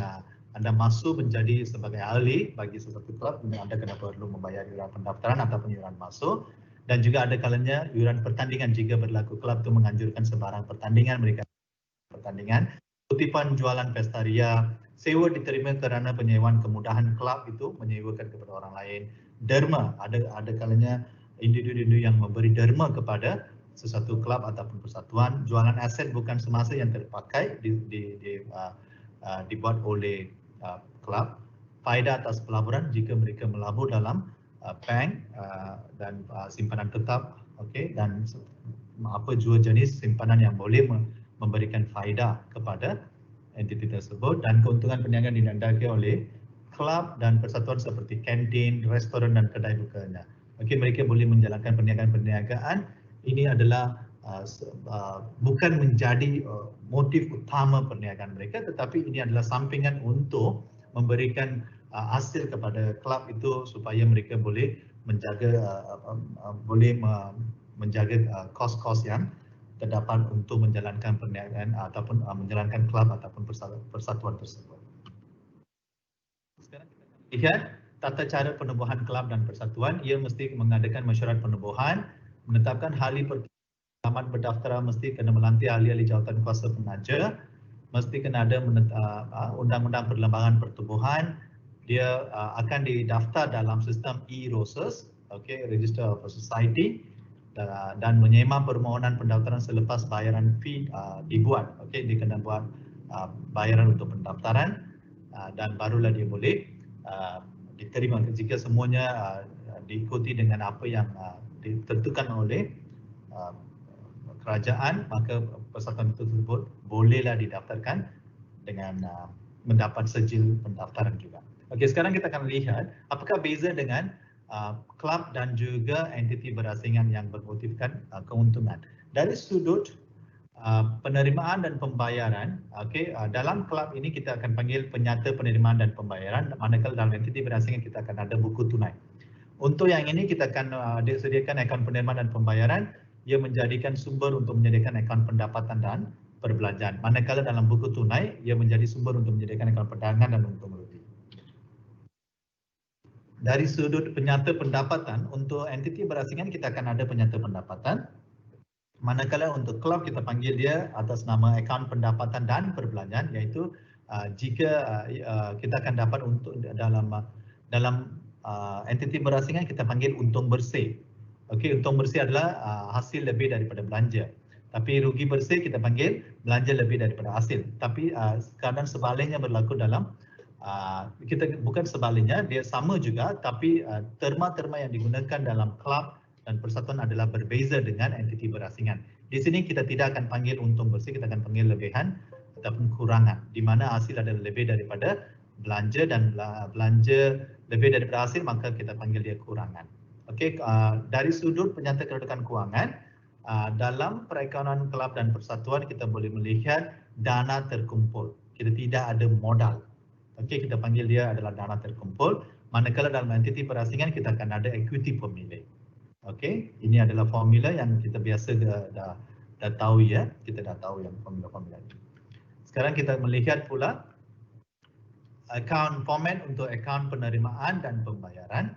anda masuk menjadi sebagai ahli bagi sesuatu kelab, anda kena perlu membayar yuran pendaftaran ataupun yuran masuk. Dan juga ada kalanya yuran pertandingan jika berlaku kelab itu menganjurkan sebarang pertandingan mereka pertandingan. Kutipan jualan pesta ria, sewa diterima kerana penyewaan kemudahan kelab itu menyewakan kepada orang lain. Derma, ada kalanya individu yang memberi derma kepada sesuatu kelab ataupun persatuan. Jualan aset bukan semasa yang terpakai dibuat oleh kelab. Faedah atas pelaburan jika mereka melabur dalam bank dan simpanan tetap, okey, dan apa jua jenis simpanan yang boleh memberikan faedah kepada entiti tersebut. Dan keuntungan perniagaan dinandaki oleh kelab dan persatuan seperti kantin, restoran dan kedai bukanya. Okey, mereka boleh menjalankan perniagaan. Ini adalah bukan menjadi motif utama perniagaan mereka, tetapi ini adalah sampingan untuk memberikan hasil kepada kelab itu supaya mereka boleh menjaga menjaga kos-kos yang terdapat untuk menjalankan perniagaan ataupun menjalankan kelab ataupun persatuan tersebut. Sekarang kita akan lihat tata cara penubuhan kelab dan persatuan. Ia mesti mengadakan mesyuarat penubuhan, menetapkan ahli selamat berdaftar, mesti kena melantik ahli-ahli jawatan kuasa penaja, mesti kena ada undang-undang perlembagaan pertubuhan. Dia akan didaftar dalam sistem e-ROSES, okey, Register of Society, dan menyema permohonan pendaftaran selepas bayaran fee dibuat. Okey, dia kena buat bayaran untuk pendaftaran dan barulah dia boleh diterima. Jika semuanya diikuti dengan apa yang ditentukan oleh kerajaan, maka persatuan tersebut bolehlah didaftarkan dengan mendapat sijil pendaftaran juga. Okey, sekarang kita akan lihat apakah beza dengan kelab dan juga entiti berasingan yang bermotifkan keuntungan. Dari sudut penerimaan dan pembayaran, okey, dalam kelab ini kita akan panggil penyata penerimaan dan pembayaran, manakala dalam entiti berasingan kita akan ada buku tunai. Untuk yang ini kita akan disediakan akaun penerimaan dan pembayaran. Ia menjadikan sumber untuk menyediakan akaun pendapatan dan perbelanjaan. Manakala dalam buku tunai, ia menjadi sumber untuk menyediakan akaun perdagangan dan untung rugi. Dari sudut penyata pendapatan, untuk entiti berasingan kita akan ada penyata pendapatan. Manakala untuk kelab kita panggil dia atas nama akaun pendapatan dan perbelanjaan, iaitu jika kita akan dapat untuk dalam entiti berasingan kita panggil untung bersih. Okey, untung bersih adalah hasil lebih daripada belanja. Tapi rugi bersih kita panggil belanja lebih daripada hasil. Tapi keadaan sebaliknya berlaku dalam kita bukan sebaliknya, dia sama juga, tapi terma-terma yang digunakan dalam kelab dan persatuan adalah berbeza dengan entiti berasingan. Di sini kita tidak akan panggil untung bersih, kita akan panggil lebihan ataupun kurangan, di mana hasil adalah lebih daripada belanja dan belanja lebih daripada hasil, maka kita panggil dia kurangan. Okey, dari sudut penyata kedudukan kewangan, dalam perekonomian kelab dan persatuan kita boleh melihat dana terkumpul. Kita tidak ada modal. Okey, kita panggil dia adalah dana terkumpul. Manakala dalam entiti perasingan kita akan ada equity pemilik. Okey, ini adalah formula yang kita biasa dah tahu ya. Kita dah tahu yang formula-formula ini. Sekarang kita melihat pula format untuk akaun penerimaan dan pembayaran.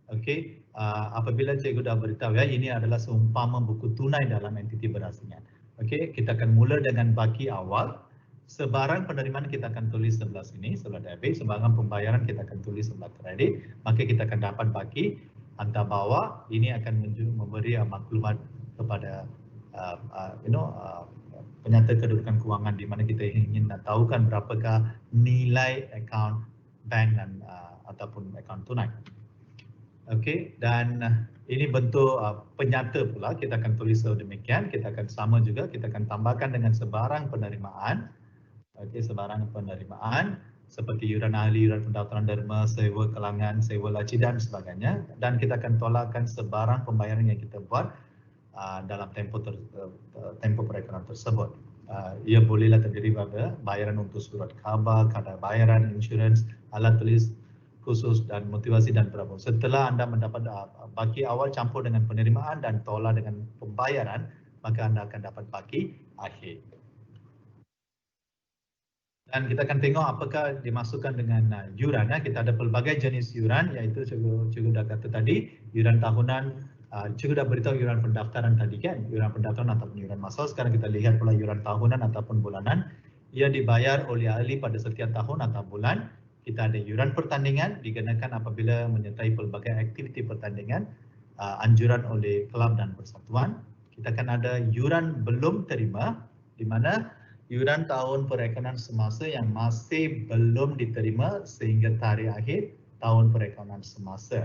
Okey, apabila cikgu dah beritahu ya, ini adalah seumpama buku tunai dalam entiti berasingan. Okey, kita akan mula dengan baki awal. Sebarang penerimaan kita akan tulis sebelah sini, sebelah debit. Sebarang pembayaran kita akan tulis sebelah kredit. Maka kita akan dapat baki hantar bawah. Ini akan memberi maklumat kepada penyata kedudukan kewangan di mana kita ingin nak tahukan berapakah nilai akaun bank dan ataupun akaun tunai. Okey, dan ini bentuk penyata pula, kita akan tulis demikian. Kita akan sama juga, kita akan tambahkan dengan sebarang penerimaan. Okey, sebarang penerimaan seperti yuran ahli, yuran pendaftaran derma, sewa kelangan, sewa laci dan sebagainya. Dan kita akan tolakkan sebarang pembayaran yang kita buat dalam tempoh perekonomian tersebut. Ia bolehlah terdiri pada bayaran untuk surat khabar, kadar bayaran, insurans, alat tulis khusus dan motivasi dan berapa. Setelah anda mendapat baki awal campur dengan penerimaan dan tolak dengan pembayaran, maka anda akan dapat baki akhir. Dan kita akan tengok apakah dimasukkan dengan yuran. Kita ada pelbagai jenis yuran, iaitu cikgu dah kata tadi, yuran tahunan. Cikgu dah beritahu yuran pendaftaran tadi kan, yuran pendaftaran ataupun yuran masal. Sekarang kita lihat pula yuran tahunan ataupun bulanan. Ia dibayar oleh ahli pada setiap tahun atau bulan. Kita ada yuran pertandingan, dikenakan apabila menyertai pelbagai aktiviti pertandingan, anjuran oleh kelab dan persatuan. Kita akan ada yuran belum terima, di mana yuran tahun perekonomian semasa yang masih belum diterima sehingga tarikh akhir tahun perekonomian semasa.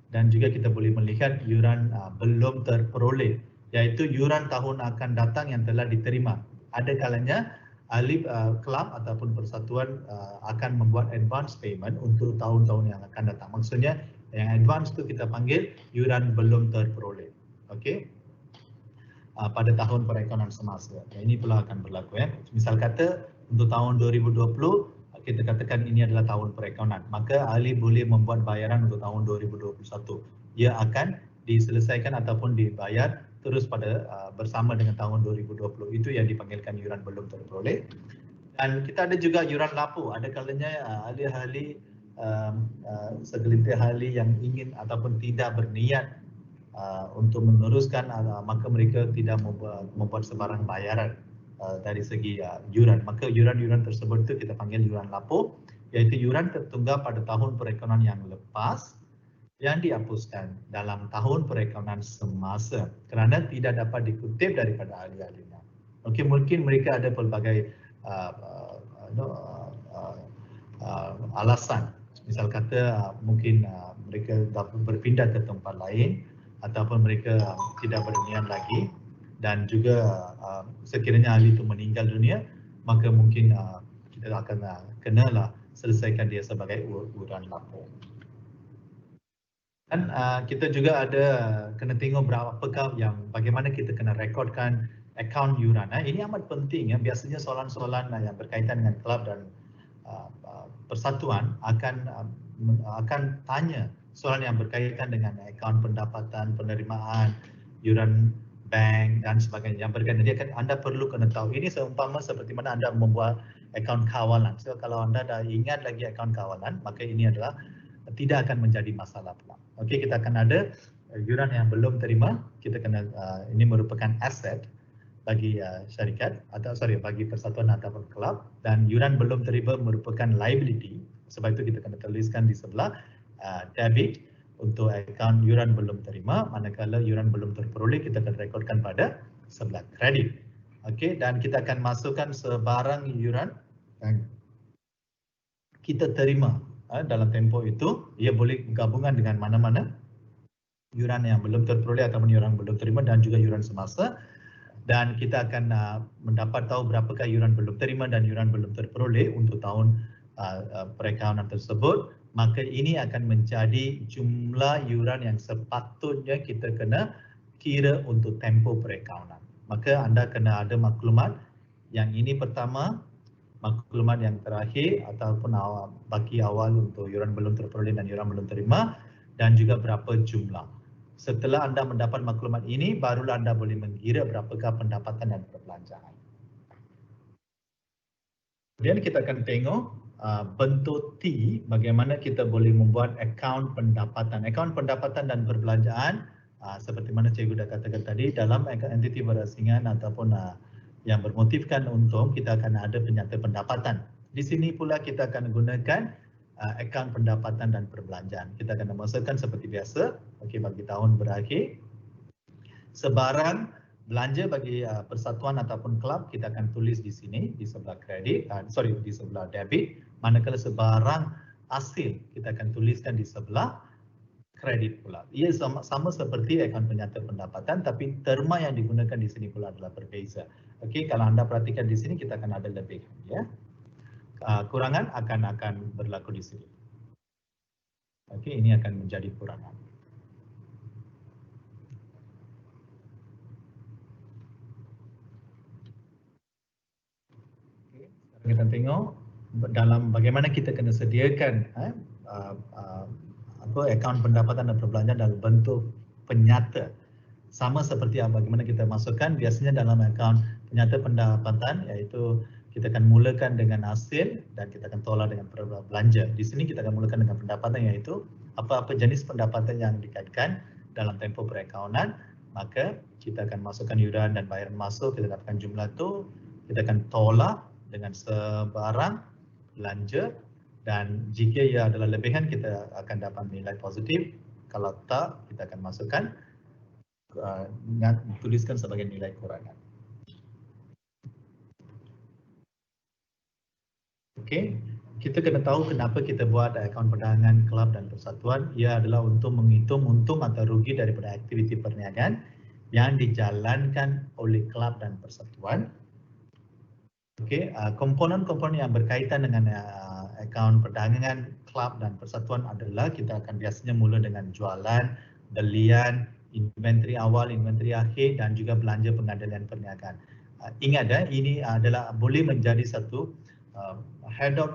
Dan juga kita boleh melihat yuran belum terperoleh, iaitu yuran tahun akan datang yang telah diterima. Ada kalanya ahli kelab ataupun persatuan akan membuat advance payment untuk tahun-tahun yang akan datang. Maksudnya yang advance itu kita panggil yuran belum terperoleh. Okey, pada tahun perekonomian semasa. Ini pula akan berlaku ya. Misal kata untuk tahun 2020 kita katakan ini adalah tahun perekonomian, maka ahli boleh membuat bayaran untuk tahun 2021. Ia akan diselesaikan ataupun dibayar terus pada bersama dengan tahun 2020. Itu yang dipanggilkan yuran belum terperoleh. Dan kita ada juga yuran lapu. Ada kalanya ahli-ahli segelintir ahli yang ingin ataupun tidak berniat untuk meneruskan, maka mereka tidak membuat sebarang bayaran dari segi yuran. Maka yuran-yuran tersebut itu kita panggil yuran lapuk, iaitu yuran tertunggak pada tahun perekonomian yang lepas yang dihapuskan dalam tahun perekonomian semasa kerana tidak dapat dikutip daripada ahli-ahlinya. Okey, mungkin mereka ada pelbagai alasan. Misal kata mungkin mereka berpindah ke tempat lain ataupun mereka tidak berniat lagi, dan juga sekiranya ahli itu meninggal dunia, maka mungkin kita akan kenalah selesaikan dia sebagai yuran lapuk. Dan kita juga ada kena tengok berapakah yang bagaimana kita kena rekodkan akaun yuran. Ini amat penting ya. Biasanya soalan-soalan yang berkaitan dengan kelab dan persatuan akan tanya soalan yang berkaitan dengan akaun pendapatan, penerimaan, yuran bank dan sebagainya yang berkaitan. Jadi anda perlu kena tahu ini seumpama seperti mana anda membuat akaun kawalan. So kalau anda dah ingat lagi akaun kawalan, maka ini adalah tidak akan menjadi masalah pula. Okey, kita akan ada yuran yang belum terima. Kita kena ini merupakan aset bagi syarikat atau bagi persatuan ataupun kelab, dan yuran belum terima merupakan liability. Sebab itu kita kena tuliskan di sebelah debit untuk akaun yuran belum terima, manakala yuran belum terperoleh kita akan rekodkan pada sebelah kredit. Okey, dan kita akan masukkan sebarang yuran yang kita terima dalam tempoh itu. Ia boleh gabungan dengan mana-mana yuran yang belum terperoleh ataupun yuran belum terima dan juga yuran semasa. Dan kita akan mendapat tahu berapakah yuran belum terima dan yuran belum terperoleh untuk tahun perekonomian tersebut maka ini akan menjadi jumlah yuran yang sepatutnya kita kena kira untuk tempoh perakaunan. Maka anda kena ada maklumat yang ini pertama, maklumat yang terakhir ataupun baki awal untuk yuran belum terperoleh dan yuran belum terima, dan juga berapa jumlah. Setelah anda mendapat maklumat ini, barulah anda boleh mengira berapakah pendapatan dan perbelanjaan. Kemudian kita akan tengok bentuk T, bagaimana kita boleh membuat akaun pendapatan. Akaun pendapatan dan perbelanjaan, seperti mana cikgu dah katakan tadi, dalam entiti berasingan ataupun yang bermotifkan untung, kita akan ada penyata pendapatan. Di sini pula kita akan gunakan akaun pendapatan dan perbelanjaan. Kita akan masukkan seperti biasa, bagi tahun berakhir, sebarang belanja bagi persatuan ataupun kelab kita akan tulis di sini di sebelah kredit, di sebelah debit, manakala sebarang hasil kita akan tuliskan di sebelah kredit pula. Ia sama seperti akaun penyata pendapatan, tapi terma yang digunakan di sini pula adalah berbeza. Okey, kalau anda perhatikan di sini kita akan ada lebih, ya. Kurangan akan berlaku di sini. Okey, ini akan menjadi kurangan. Kita tengok dalam bagaimana kita kena sediakan akaun pendapatan dan perbelanjaan dalam bentuk penyata. Sama seperti bagaimana kita masukkan biasanya dalam akaun penyata pendapatan, iaitu kita akan mulakan dengan hasil dan kita akan tolak dengan belanja. Di sini kita akan mulakan dengan pendapatan, iaitu apa-apa jenis pendapatan yang dikaitkan dalam tempoh perakaunan, maka kita akan masukkan yuran dan bayaran masuk, kita dapatkan jumlah itu, kita akan tolak dengan sebarang belanja, dan jika ia adalah lebihan kita akan dapat nilai positif, kalau tak kita akan masukkan tuliskan sebagai nilai kurangan. Okey, kita kena tahu kenapa kita buat akaun perdagangan kelab dan persatuan. Ia adalah untuk menghitung untung atau rugi daripada aktiviti perniagaan yang dijalankan oleh kelab dan persatuan. Okey, komponen-komponen yang berkaitan dengan akaun perdagangan kelab dan persatuan adalah kita akan biasanya mula dengan jualan, belian, inventory awal, inventory akhir, dan juga belanja pengendalian perniagaan. Ingat, ini adalah boleh menjadi satu head of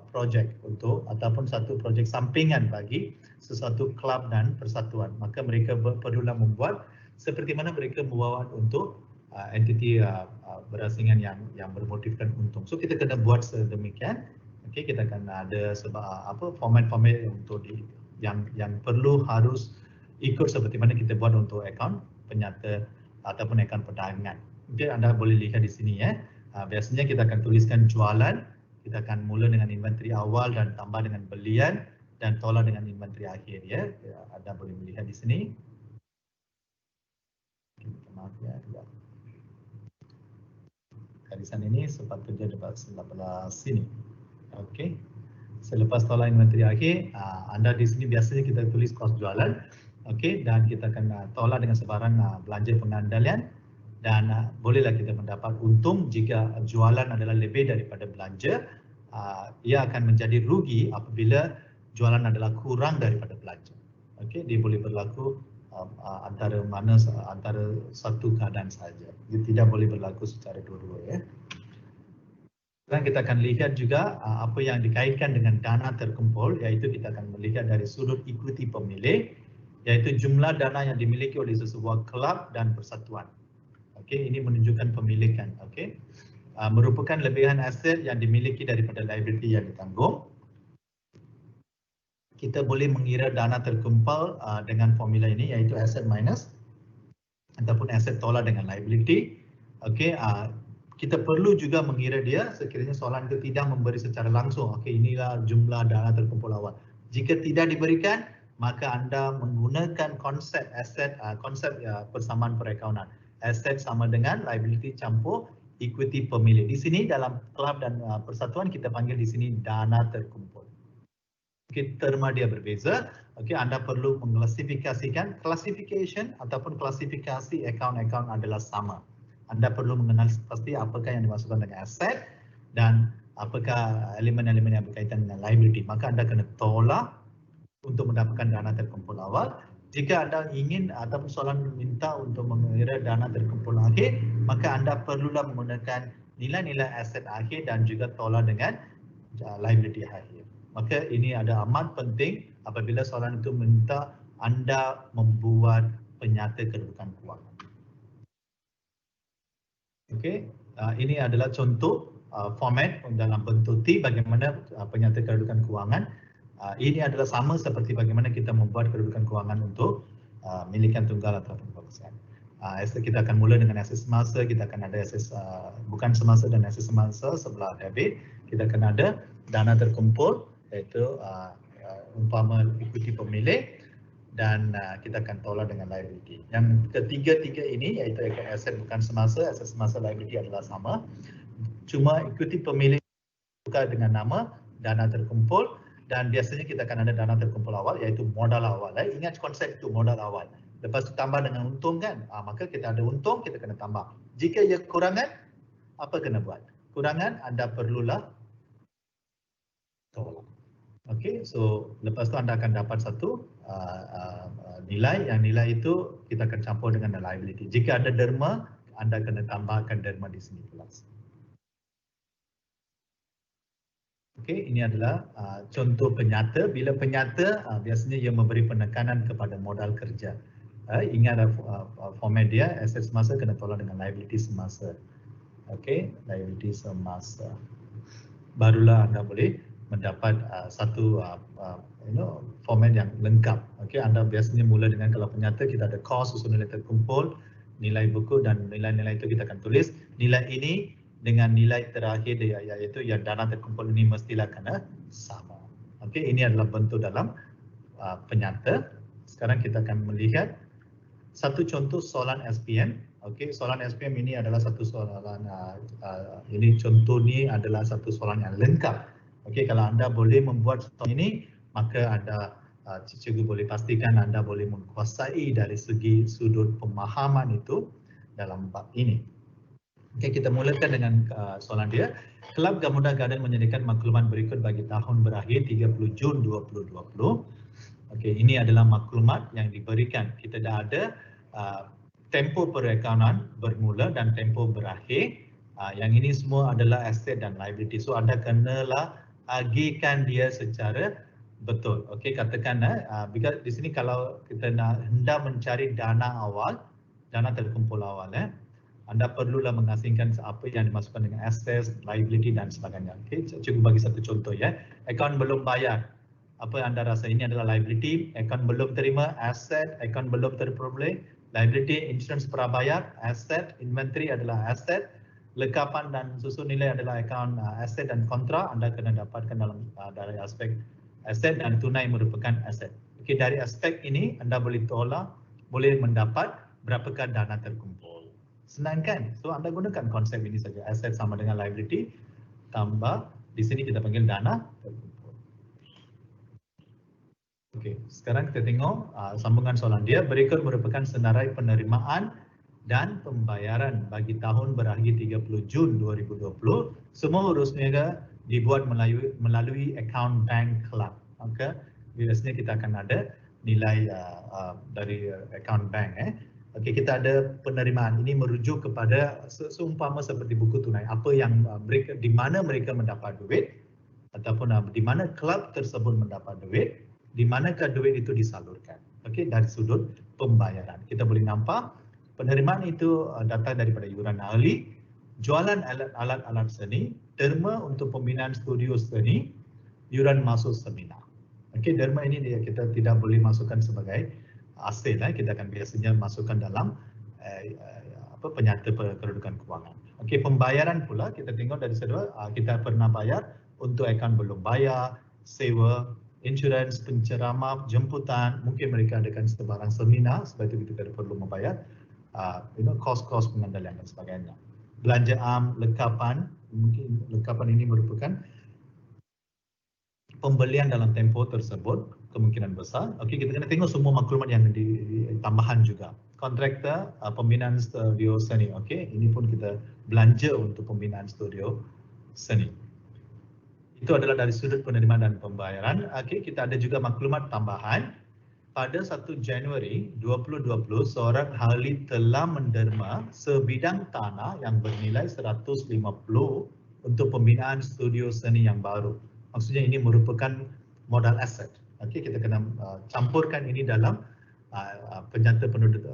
project untuk ataupun satu projek sampingan bagi sesuatu kelab dan persatuan. Maka mereka perlulah membuat seperti mana mereka membawa untuk entiti berasingan yang bermotifkan untung. So kita kena buat sedemikian. Okey, kita akan ada format-format untuk yang perlu harus ikut seperti mana kita buat untuk akaun penyata ataupun akaun perdagangan. Okey, anda boleh lihat di sini, ya. Biasanya kita akan tuliskan jualan, kita akan mula dengan inventory awal dan tambah dengan belian dan tolak dengan inventory akhir, ya. Anda boleh melihat di sini. Maaf ya, garisan ini sepatutnya dapat sebelah sini. Okey. Selepas tolak inventory akhir, anda di sini biasanya kita tulis kos jualan. Okey, dan kita akan tolak dengan sebarang belanja pengandalian, dan bolehlah kita mendapat untung jika jualan adalah lebih daripada belanja. Ia akan menjadi rugi apabila jualan adalah kurang daripada belanja. Okey, dia boleh berlaku antara satu keadaan saja. Dia tidak boleh berlaku secara dua-dua, ya. Dan kita akan lihat juga apa yang dikaitkan dengan dana terkumpul, iaitu kita akan melihat dari sudut ikuti pemilik, iaitu jumlah dana yang dimiliki oleh sesebuah kelab dan persatuan. Okey, ini menunjukkan pemilikan. Okey, merupakan lebihan aset yang dimiliki daripada liability yang ditanggung. Kita boleh mengira dana terkumpul dengan formula ini, iaitu aset minus ataupun aset tolak dengan liability. Okey, kita perlu juga mengira dia sekiranya soalan itu tidak memberi secara langsung. Okey, inilah jumlah dana terkumpul awal. Jika tidak diberikan, maka anda menggunakan konsep aset, persamaan perakaunan. Aset sama dengan liability campur equity pemilik. Di sini dalam kelab dan persatuan kita panggil di sini dana terkumpul. Okey, terma dia berbeza. Okey, anda perlu mengklasifikasikan, classification ataupun klasifikasi akaun-akaun adalah sama. Anda perlu mengenal pasti apakah yang dimasukkan dengan aset dan apakah elemen-elemen yang berkaitan dengan liability, maka anda kena tolak untuk mendapatkan dana terkumpul awal. Jika anda ingin ataupun soalan minta untuk mengira dana terkumpul akhir, maka anda perlulah menggunakan nilai-nilai aset akhir dan juga tolak dengan liability akhir. Maka ini ada amat penting apabila soalan itu minta anda membuat penyata kedudukan kewangan. Okey, ini adalah contoh format dalam bentuk T bagaimana penyata kedudukan kewangan. Ini adalah sama seperti bagaimana kita membuat kedudukan kewangan untuk milikan tunggal ataupun perusahaan. Kita akan mula dengan aset semasa, kita akan ada aset bukan semasa dan aset semasa sebelah debit. Kita akan ada dana terkumpul iaitu umpama ikuti pemilik, dan kita akan tolak dengan liability. Yang ketiga-tiga ini iaitu aset bukan semasa, aset semasa, liability adalah sama. Cuma ikuti pemilik buka dengan nama dana terkumpul, dan biasanya kita akan ada dana terkumpul awal iaitu modal awal. Ingat konsep itu, modal awal. Lepas itu tambah dengan untung kan, maka kita ada untung, kita kena tambah. Jika ia kurangan, apa kena buat? Kurangan anda perlulah tolak. Okey, so lepas tu anda akan dapat satu nilai, yang nilai itu kita akan campur dengan liability. Jika ada derma, anda kena tambahkan derma di sini pula. Okey, ini adalah contoh penyata. Bila penyata, biasanya ia memberi penekanan kepada modal kerja. Ingat format dia, aset semasa kena tolak dengan liability semasa. Okey, liability semasa. Barulah anda boleh mendapat satu format yang lengkap. Okey, anda biasanya mula dengan kalau penyata kita ada cost, susun nilai terkumpul, nilai buku, dan nilai-nilai itu kita akan tulis. Nilai ini dengan nilai terakhir dia iaitu yang dana terkumpul ini mestilah kena sama. Okey, ini adalah bentuk dalam penyata. Sekarang kita akan melihat satu contoh soalan SPM. Okey, soalan SPM ini adalah satu soalan ini contoh ni adalah satu soalan yang lengkap. Okey, kalau anda boleh membuat soalan ini, maka anda cikgu boleh pastikan anda boleh menguasai dari segi sudut pemahaman itu dalam bab ini. Okey, kita mulakan dengan soalan dia. Kelab Gamuda Garden menyediakan maklumat berikut bagi tahun berakhir 30 Jun 2020. Okey, ini adalah maklumat yang diberikan. Kita dah ada tempoh perakaunan bermula dan tempoh berakhir. Yang ini semua adalah aset dan liability. So anda kenalah agihkan dia secara betul. Okey, katakan because di sini kalau kita nak hendak mencari dana awal, dana terkumpul awal, anda perlulah mengasingkan apa yang dimasukkan dengan aset, liability dan sebagainya. Okey, cuba bagi satu contoh ya. Akaun belum bayar. Apa anda rasa ini adalah liability? Akaun belum terima, aset. Akaun belum terperoleh, liability. Insurans prabayar, aset. Inventory adalah aset. Lengkapan dan susun nilai adalah akaun aset dan kontra. Anda kena dapatkan dalam dari aspek aset, dan tunai merupakan aset. Okey, dari aspek ini anda boleh tolak, boleh mendapat berapakah dana terkumpul. Senang kan? So anda gunakan konsep ini saja. Aset sama dengan liability tambah di sini kita panggil dana terkumpul. Okey, sekarang kita tengok sambungan soalan dia. Berikut merupakan senarai penerimaan dan pembayaran bagi tahun berakhir 30 Jun 2020. Semua urus niaga dibuat melalui akaun bank kelab. Maka biasanya kita akan ada nilai dari akaun bank. Okey, kita ada penerimaan. Ini merujuk kepada seumpama seperti buku tunai. Apa yang mereka, di mana mereka mendapat duit, ataupun di mana kelab tersebut mendapat duit, di manakah duit itu disalurkan. Okey, dari sudut pembayaran. Kita boleh nampak penerimaan itu datang daripada yuran ahli, jualan alat-alat seni, derma untuk pembinaan studio seni, yuran masuk seminar. Okey, derma ini kita tidak boleh masukkan sebagai aset. Kita akan biasanya masukkan dalam penyata kedudukan kewangan. Okey, pembayaran pula kita tengok dari sedua, kita pernah bayar untuk akaun belum bayar, sewa, insurans, penceramah, jemputan, mungkin mereka adakan sebarang seminar, sebab itu kita perlu membayar kos-kos pengandalian dan sebagainya. Belanja am, lengkapan, mungkin lengkapan ini merupakan pembelian dalam tempoh tersebut, kemungkinan besar. Okey, kita kena tengok semua maklumat yang tambahan juga. Kontraktor, pembinaan studio seni. Okey, ini pun kita belanja untuk pembinaan studio seni. Itu adalah dari sudut penerimaan dan pembayaran. Okey, kita ada juga maklumat tambahan. Pada 1 Januari 2020, seorang ahli telah menderma sebidang tanah yang bernilai 150 untuk pembinaan studio seni yang baru. Maksudnya ini merupakan modal aset. Okey, kita kena campurkan ini dalam penyata penduduk,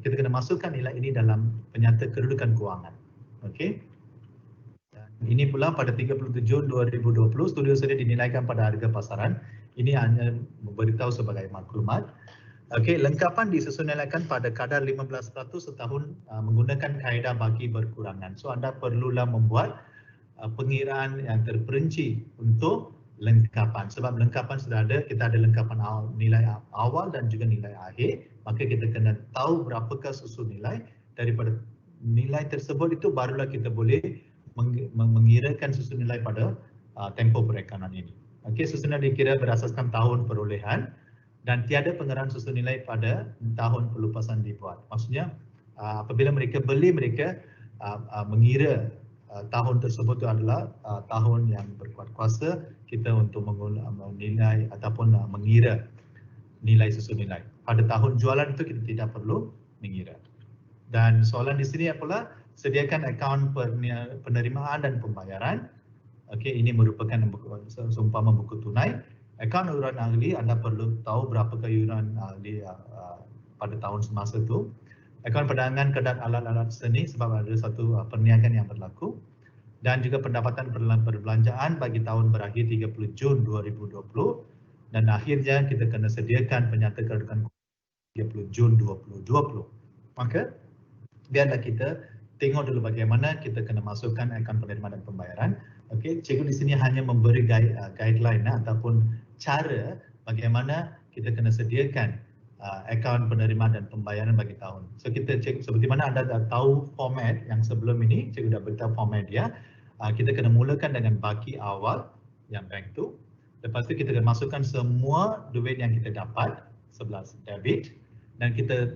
kita kena masukkan nilai ini dalam penyata kedudukan kewangan. Okey. Ini pula pada 30 Jun 2020, studio seni dinilaikan pada harga pasaran. Ini hanya memberitahu sebagai maklumat. Okey, lengkapan disusunilaikan pada kadar 15% setahun menggunakan kaedah bagi berkurangan. So anda perlulah membuat pengiraan yang terperinci untuk lengkapan. Sebab lengkapan sudah ada, kita ada lengkapan nilai awal dan juga nilai akhir. Maka kita kena tahu berapakah susun nilai. Daripada nilai tersebut itu barulah kita boleh mengirakan susun nilai pada tempoh perekanan ini. Okey, susunan dikira berasaskan tahun perolehan dan tiada pengiraan susun nilai pada tahun pelupasan dibuat. Maksudnya apabila mereka beli, mereka mengira tahun tersebut itu adalah tahun yang berkuat kuasa kita untuk menilai ataupun mengira nilai susun nilai. Pada tahun jualan itu kita tidak perlu mengira. Dan soalan di sini pula, sediakan akaun penerimaan dan pembayaran. Okey, ini merupakan seumpama buku tunai. Akaun iuran ahli, anda perlu tahu berapakah iuran ahli pada tahun semasa itu. Akaun perdagangan kedat alat-alat seni sebab ada satu perniagaan yang berlaku. Dan juga pendapatan perbelanjaan bagi tahun berakhir 30 Jun 2020. Dan akhirnya kita kena sediakan penyata kedudukan 30 Jun 2020. Maka biarlah kita tengok dulu bagaimana kita kena masukkan akaun penerimaan dan pembayaran. Okey, cikgu di sini hanya memberi guideline ataupun cara bagaimana kita kena sediakan akaun penerimaan dan pembayaran bagi tahun. So kita cek seperti mana anda dah tahu format yang sebelum ini, cikgu dah beritahu format dia. Kita kena mulakan dengan baki awal yang bank tu. Lepas tu kita kena masukkan semua duit yang kita dapat sebelah debit. Dan kita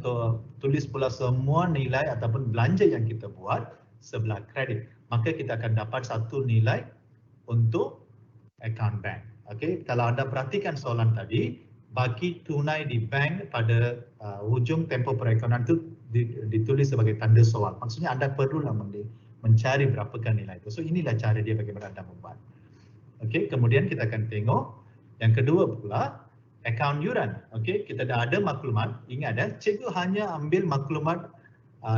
tulis pula semua nilai ataupun belanja yang kita buat sebelah kredit. Maka kita akan dapat satu nilai untuk account bank. Okey, kalau anda perhatikan soalan tadi, baki tunai di bank pada hujung tempoh perekonomian itu ditulis sebagai tanda soal. Maksudnya anda perlulah mencari berapakah nilai itu. So inilah cara dia bagaimana anda membuat. Okey, kemudian kita akan tengok yang kedua pula, akaun yuran. Okey, kita dah ada maklumat. Ingat cikgu hanya ambil maklumat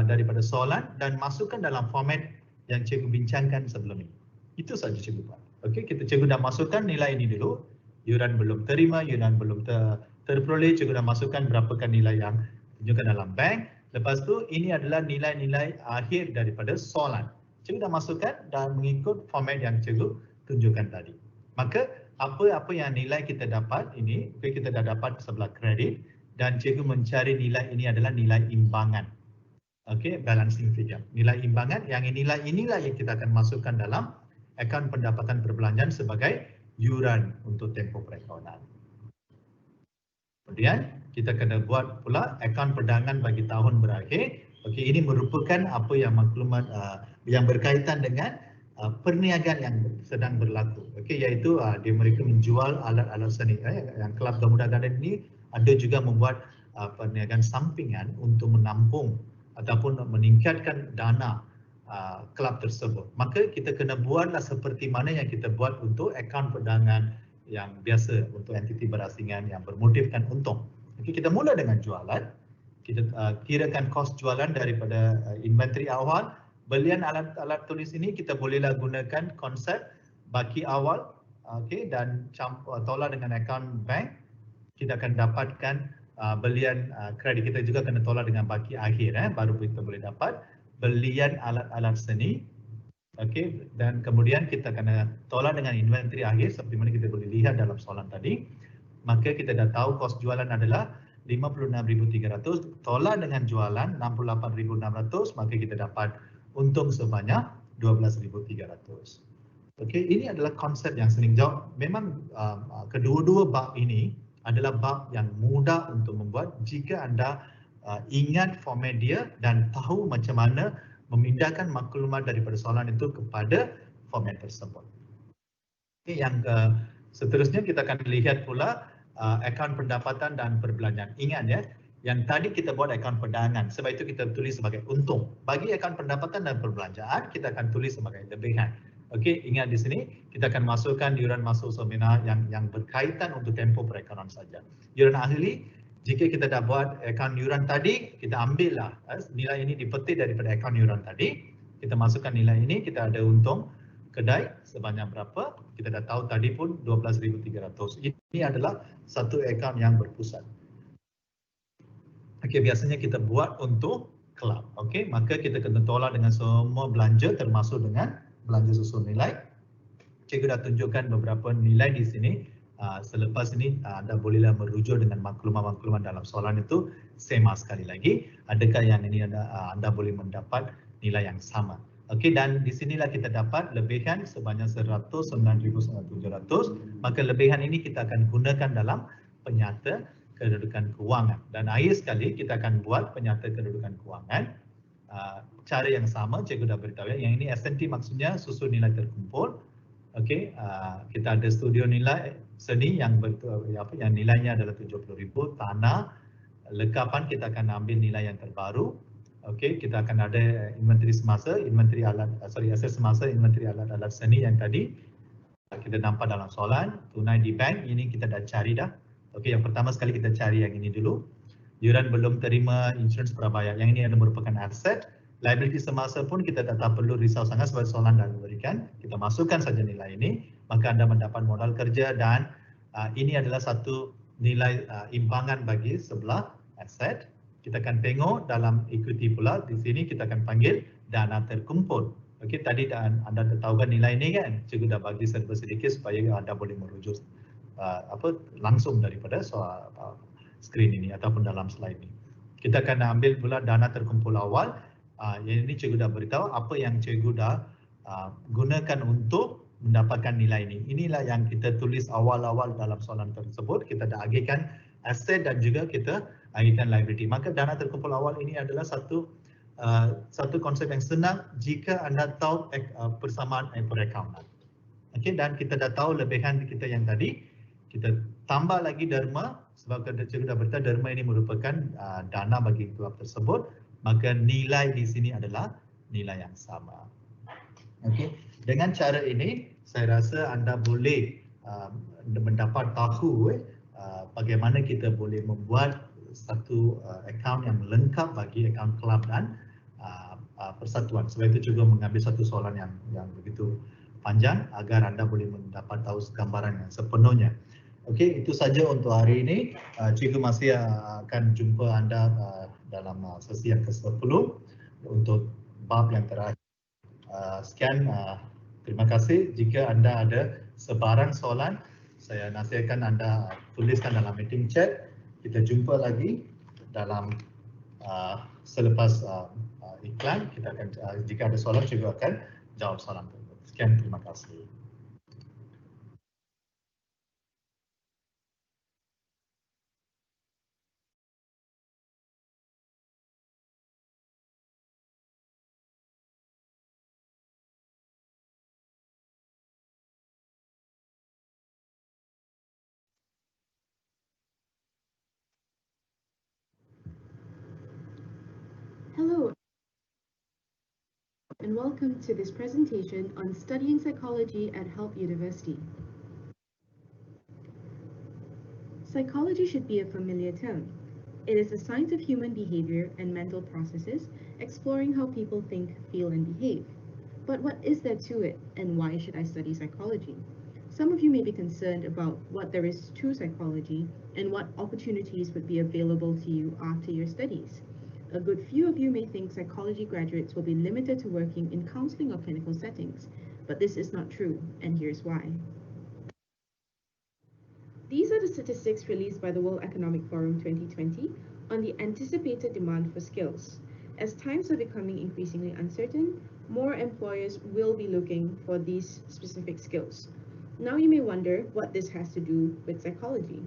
daripada soalan dan masukkan dalam format yang cikgu bincangkan sebelum ini. Itu saja cikgu buat. Okey, cikgu dah masukkan nilai ini dulu. Yuran belum terima, yuran belum terperoleh, cikgu dah masukkan berapakah nilai yang tunjukkan dalam bank. Lepas tu ini adalah nilai-nilai akhir daripada soalan. Cikgu dah masukkan dan mengikut format yang cikgu tunjukkan tadi. Maka apa yang nilai kita dapat ini, kita dah dapat sebelah kredit dan cikgu mencari nilai ini adalah nilai imbangan. Okey, balancing figure. Nilai imbangan yang inilah yang kita akan masukkan dalam akaun pendapatan perbelanjaan sebagai yuran untuk tempoh perekonomian. Kemudian kita kena buat pula akaun perdagangan bagi tahun berakhir. Okey, ini merupakan apa yang maklumat yang berkaitan dengan perniagaan yang sedang berlaku. Okey, iaitu mereka menjual alat-alat seni. Yang Kelab Gamuda Garden ini ada juga membuat perniagaan sampingan untuk menampung ataupun meningkatkan dana kelab tersebut. Maka kita kena buatlah seperti mana yang kita buat untuk akaun perdagangan yang biasa untuk entiti berasingan yang bermotifkan untung. Okey, kita mula dengan jualan. Kita kirakan kos jualan daripada inventory awal. Belian alat-alat tulis ini kita bolehlah gunakan konsep baki awal, okey, dan tolak dengan akaun bank. Kita akan dapatkan belian kredit. Kita juga kena tolak dengan baki akhir, baru kita boleh dapat belian alat-alat seni. Okey, dan kemudian kita kena tolak dengan inventory akhir seperti mana kita boleh lihat dalam soalan tadi. Maka kita dah tahu kos jualan adalah 56,300, tolak dengan jualan 68,600, maka kita dapat untung sebanyak 12,300. Okey, ini adalah konsep yang sering jawab. Memang kedua-dua bab ini adalah bab yang mudah untuk membuat jika anda ingat format dia dan tahu macam mana memindahkan maklumat daripada soalan itu kepada format tersebut. Yang seterusnya kita akan lihat pula akaun pendapatan dan perbelanjaan. Ingat ya, yang tadi kita buat akaun perdagangan, sebab itu kita tulis sebagai untung. Bagi akaun pendapatan dan perbelanjaan, kita akan tulis sebagai lebihan. Okey, ingat di sini kita akan masukkan yuran masuk seminar yang berkaitan untuk tempoh perekonomian saja. Yuran ahli, jika kita dah buat akaun yuran tadi, kita ambillah nilai ini dipetik daripada akaun yuran tadi, kita masukkan nilai ini, kita ada untung kedai sebanyak berapa, kita dah tahu tadi pun 12,300. Ini adalah satu akaun yang berpusat. Okey, biasanya kita buat untuk kelab. Okey, maka kita kena tolak dengan semua belanja termasuk dengan belanja susun nilai. Cikgu dah tunjukkan beberapa nilai di sini. Selepas ini anda bolehlah merujuk dengan maklumat-maklumat dalam soalan itu. Sema sekali lagi, adakah yang ini anda boleh mendapat nilai yang sama. Okey, dan di sinilah kita dapat lebihan sebanyak 109,700. Maka lebihan ini kita akan gunakan dalam penyata kedudukan kewangan. Dan akhir sekali kita akan buat penyata kedudukan kewangan. Cara yang sama cikgu dah beritahu ya. Yang ini SNT maksudnya susun nilai terkumpul. Okey, kita ada studio nilai seni yang yang nilainya adalah 70,000, tanah, lekapan kita akan ambil nilai yang terbaru. Okey, kita akan ada inventory semasa, inventory alat, aset semasa, inventory alat-alat seni yang tadi kita nampak dalam soalan. Tunai di bank, ini kita dah cari dah. Okey, yang pertama sekali kita cari yang ini dulu. Yuran belum terima insurans prabayar, yang ini adalah merupakan aset. Liability semasa pun kita tak perlu risau sangat sebab soalan dah diberikan. Kita masukkan saja nilai ini, maka anda mendapat modal kerja dan ini adalah satu nilai imbangan bagi sebelah aset. Kita akan tengok dalam equity pula, di sini kita akan panggil dana terkumpul. Okey, tadi anda tahu kan nilai ini kan? Cikgu dah bagi serba sedikit supaya anda boleh merujuk langsung daripada soal skrin ini ataupun dalam slide ini. Kita akan ambil pula dana terkumpul awal. Yang ini cikgu dah beritahu apa yang cikgu dah gunakan untuk mendapatkan nilai ini. Inilah yang kita tulis awal-awal dalam soalan tersebut. Kita dah agihkan aset dan juga kita agihkan liability. Maka dana terkumpul awal ini adalah satu konsep yang senang jika anda tahu persamaan perakaunan. Okey, dan kita dah tahu lebihan kita yang tadi. Kita tambah lagi derma sebab cikgu dah beritahu derma ini merupakan dana bagi kelab tersebut. Maka nilai di sini adalah nilai yang sama. Okey, dengan cara ini saya rasa anda boleh mendapat tahu bagaimana kita boleh membuat satu akaun yang lengkap bagi akaun kelab dan persatuan. Sebab itu juga mengambil satu soalan yang begitu panjang agar anda boleh mendapat tahu gambaran yang sepenuhnya. Okey, itu saja untuk hari ini. Cikgu masih akan jumpa anda dalam sesi yang ke-10 untuk bab yang terakhir. Sekian, terima kasih. Jika anda ada sebarang soalan, saya nasihatkan anda tuliskan dalam meeting chat. Kita jumpa lagi dalam selepas iklan. Kita akan, jika ada soalan, cikgu akan jawab soalan tersebut. Sekian, terima kasih. Hello, and welcome to this presentation on studying psychology at Help University. Psychology should be a familiar term. It is the science of human behavior and mental processes, exploring how people think, feel, and behave. But what is there to it, and why should I study psychology? Some of you may be concerned about what there is to psychology and what opportunities would be available to you after your studies. A good few of you may think psychology graduates will be limited to working in counseling or clinical settings, but this is not true, and here's why. These are the statistics released by the World Economic Forum 2020 on the anticipated demand for skills. As times are becoming increasingly uncertain, more employers will be looking for these specific skills. Now you may wonder what this has to do with psychology.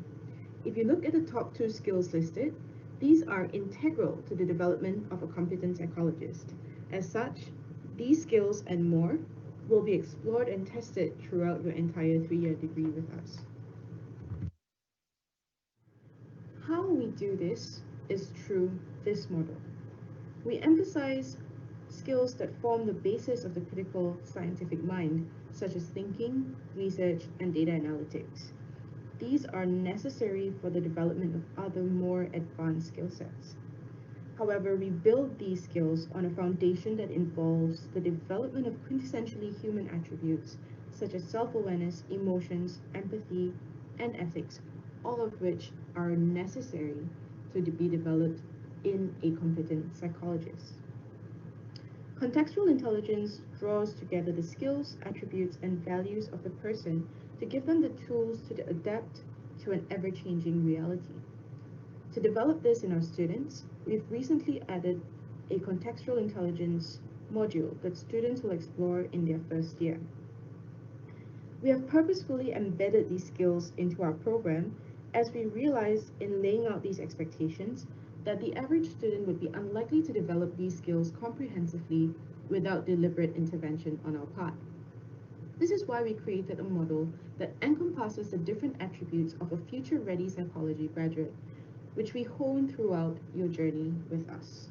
If you look at the top 2 skills listed, these are integral to the development of a competent psychologist. As such, these skills and more will be explored and tested throughout your entire 3-year degree with us. How we do this is through this model. We emphasize skills that form the basis of the critical scientific mind, such as thinking, research, and data analytics. These are necessary for the development of other more advanced skill sets. However, we build these skills on a foundation that involves the development of quintessentially human attributes such as self-awareness, emotions, empathy, and ethics, all of which are necessary to be developed in a competent psychologist. Contextual intelligence draws together the skills, attributes, and values of the person to give them the tools to adapt to an ever-changing reality. To develop this in our students, we've recently added a contextual intelligence module that students will explore in their first year. We have purposefully embedded these skills into our program as we realize in laying out these expectations that the average student would be unlikely to develop these skills comprehensively without deliberate intervention on our part. This is why we created a model that encompasses the different attributes of a future-ready psychology graduate, which we hone throughout your journey with us.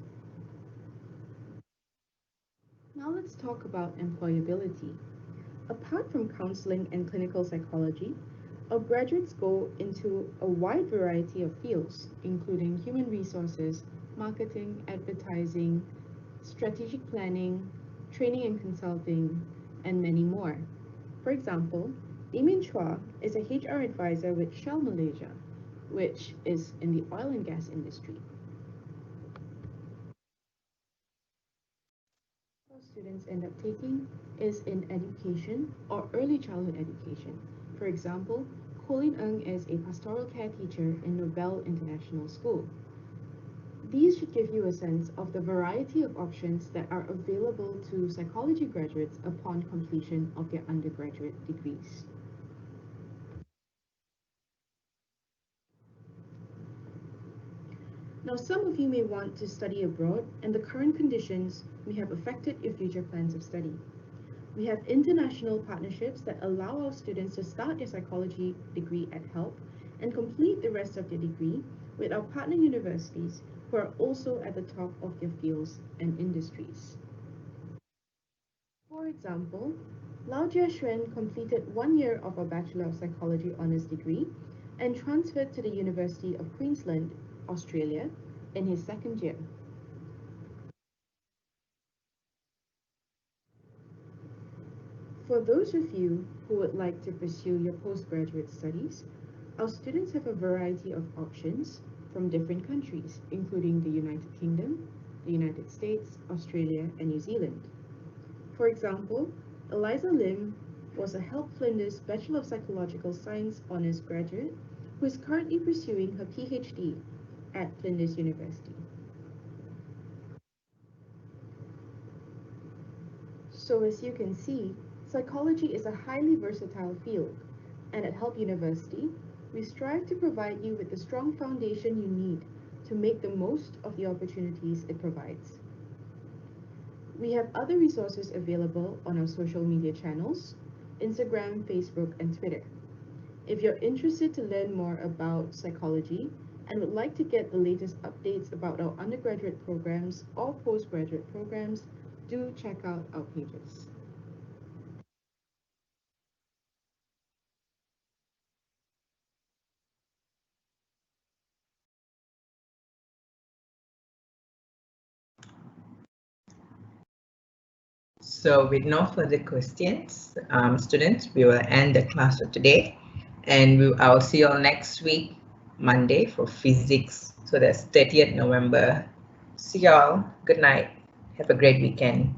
Now let's talk about employability. Apart from counseling and clinical psychology, our graduates go into a wide variety of fields, including human resources, marketing, advertising, strategic planning, training and consulting, and many more. For example, Damien Chua is a HR advisor with Shell Malaysia, which is in the oil and gas industry. What students end up taking is in education or early childhood education. For example, Colin Ng is a pastoral care teacher in Nobel International School. These should give you a sense of the variety of options that are available to psychology graduates upon completion of their undergraduate degrees. Now, some of you may want to study abroad, and the current conditions may have affected your future plans of study. We have international partnerships that allow our students to start their psychology degree at HELP and complete the rest of their degree with our partner universities who are also at the top of their fields and industries. For example, Lau Jia Xuan completed 1 year of a Bachelor of Psychology Honours degree and transferred to the University of Queensland, Australia, in his 2nd year. For those of you who would like to pursue your postgraduate studies, our students have a variety of options from different countries, including the United Kingdom, the United States, Australia, and New Zealand. For example, Eliza Lim was a HELP Flinders Bachelor of Psychological Science Honours graduate who is currently pursuing her PhD at Flinders University. So as you can see, psychology is a highly versatile field, and at HELP University, we strive to provide you with the strong foundation you need to make the most of the opportunities it provides. We have other resources available on our social media channels, Instagram, Facebook, and Twitter. If you're interested to learn more about psychology and would like to get the latest updates about our undergraduate programs or postgraduate programs, do check out our pages. So with no further questions, students, we will end the class for today, and I will see you all next week, Monday, for physics. So that's 30th November. See y'all. Good night. Have a great weekend.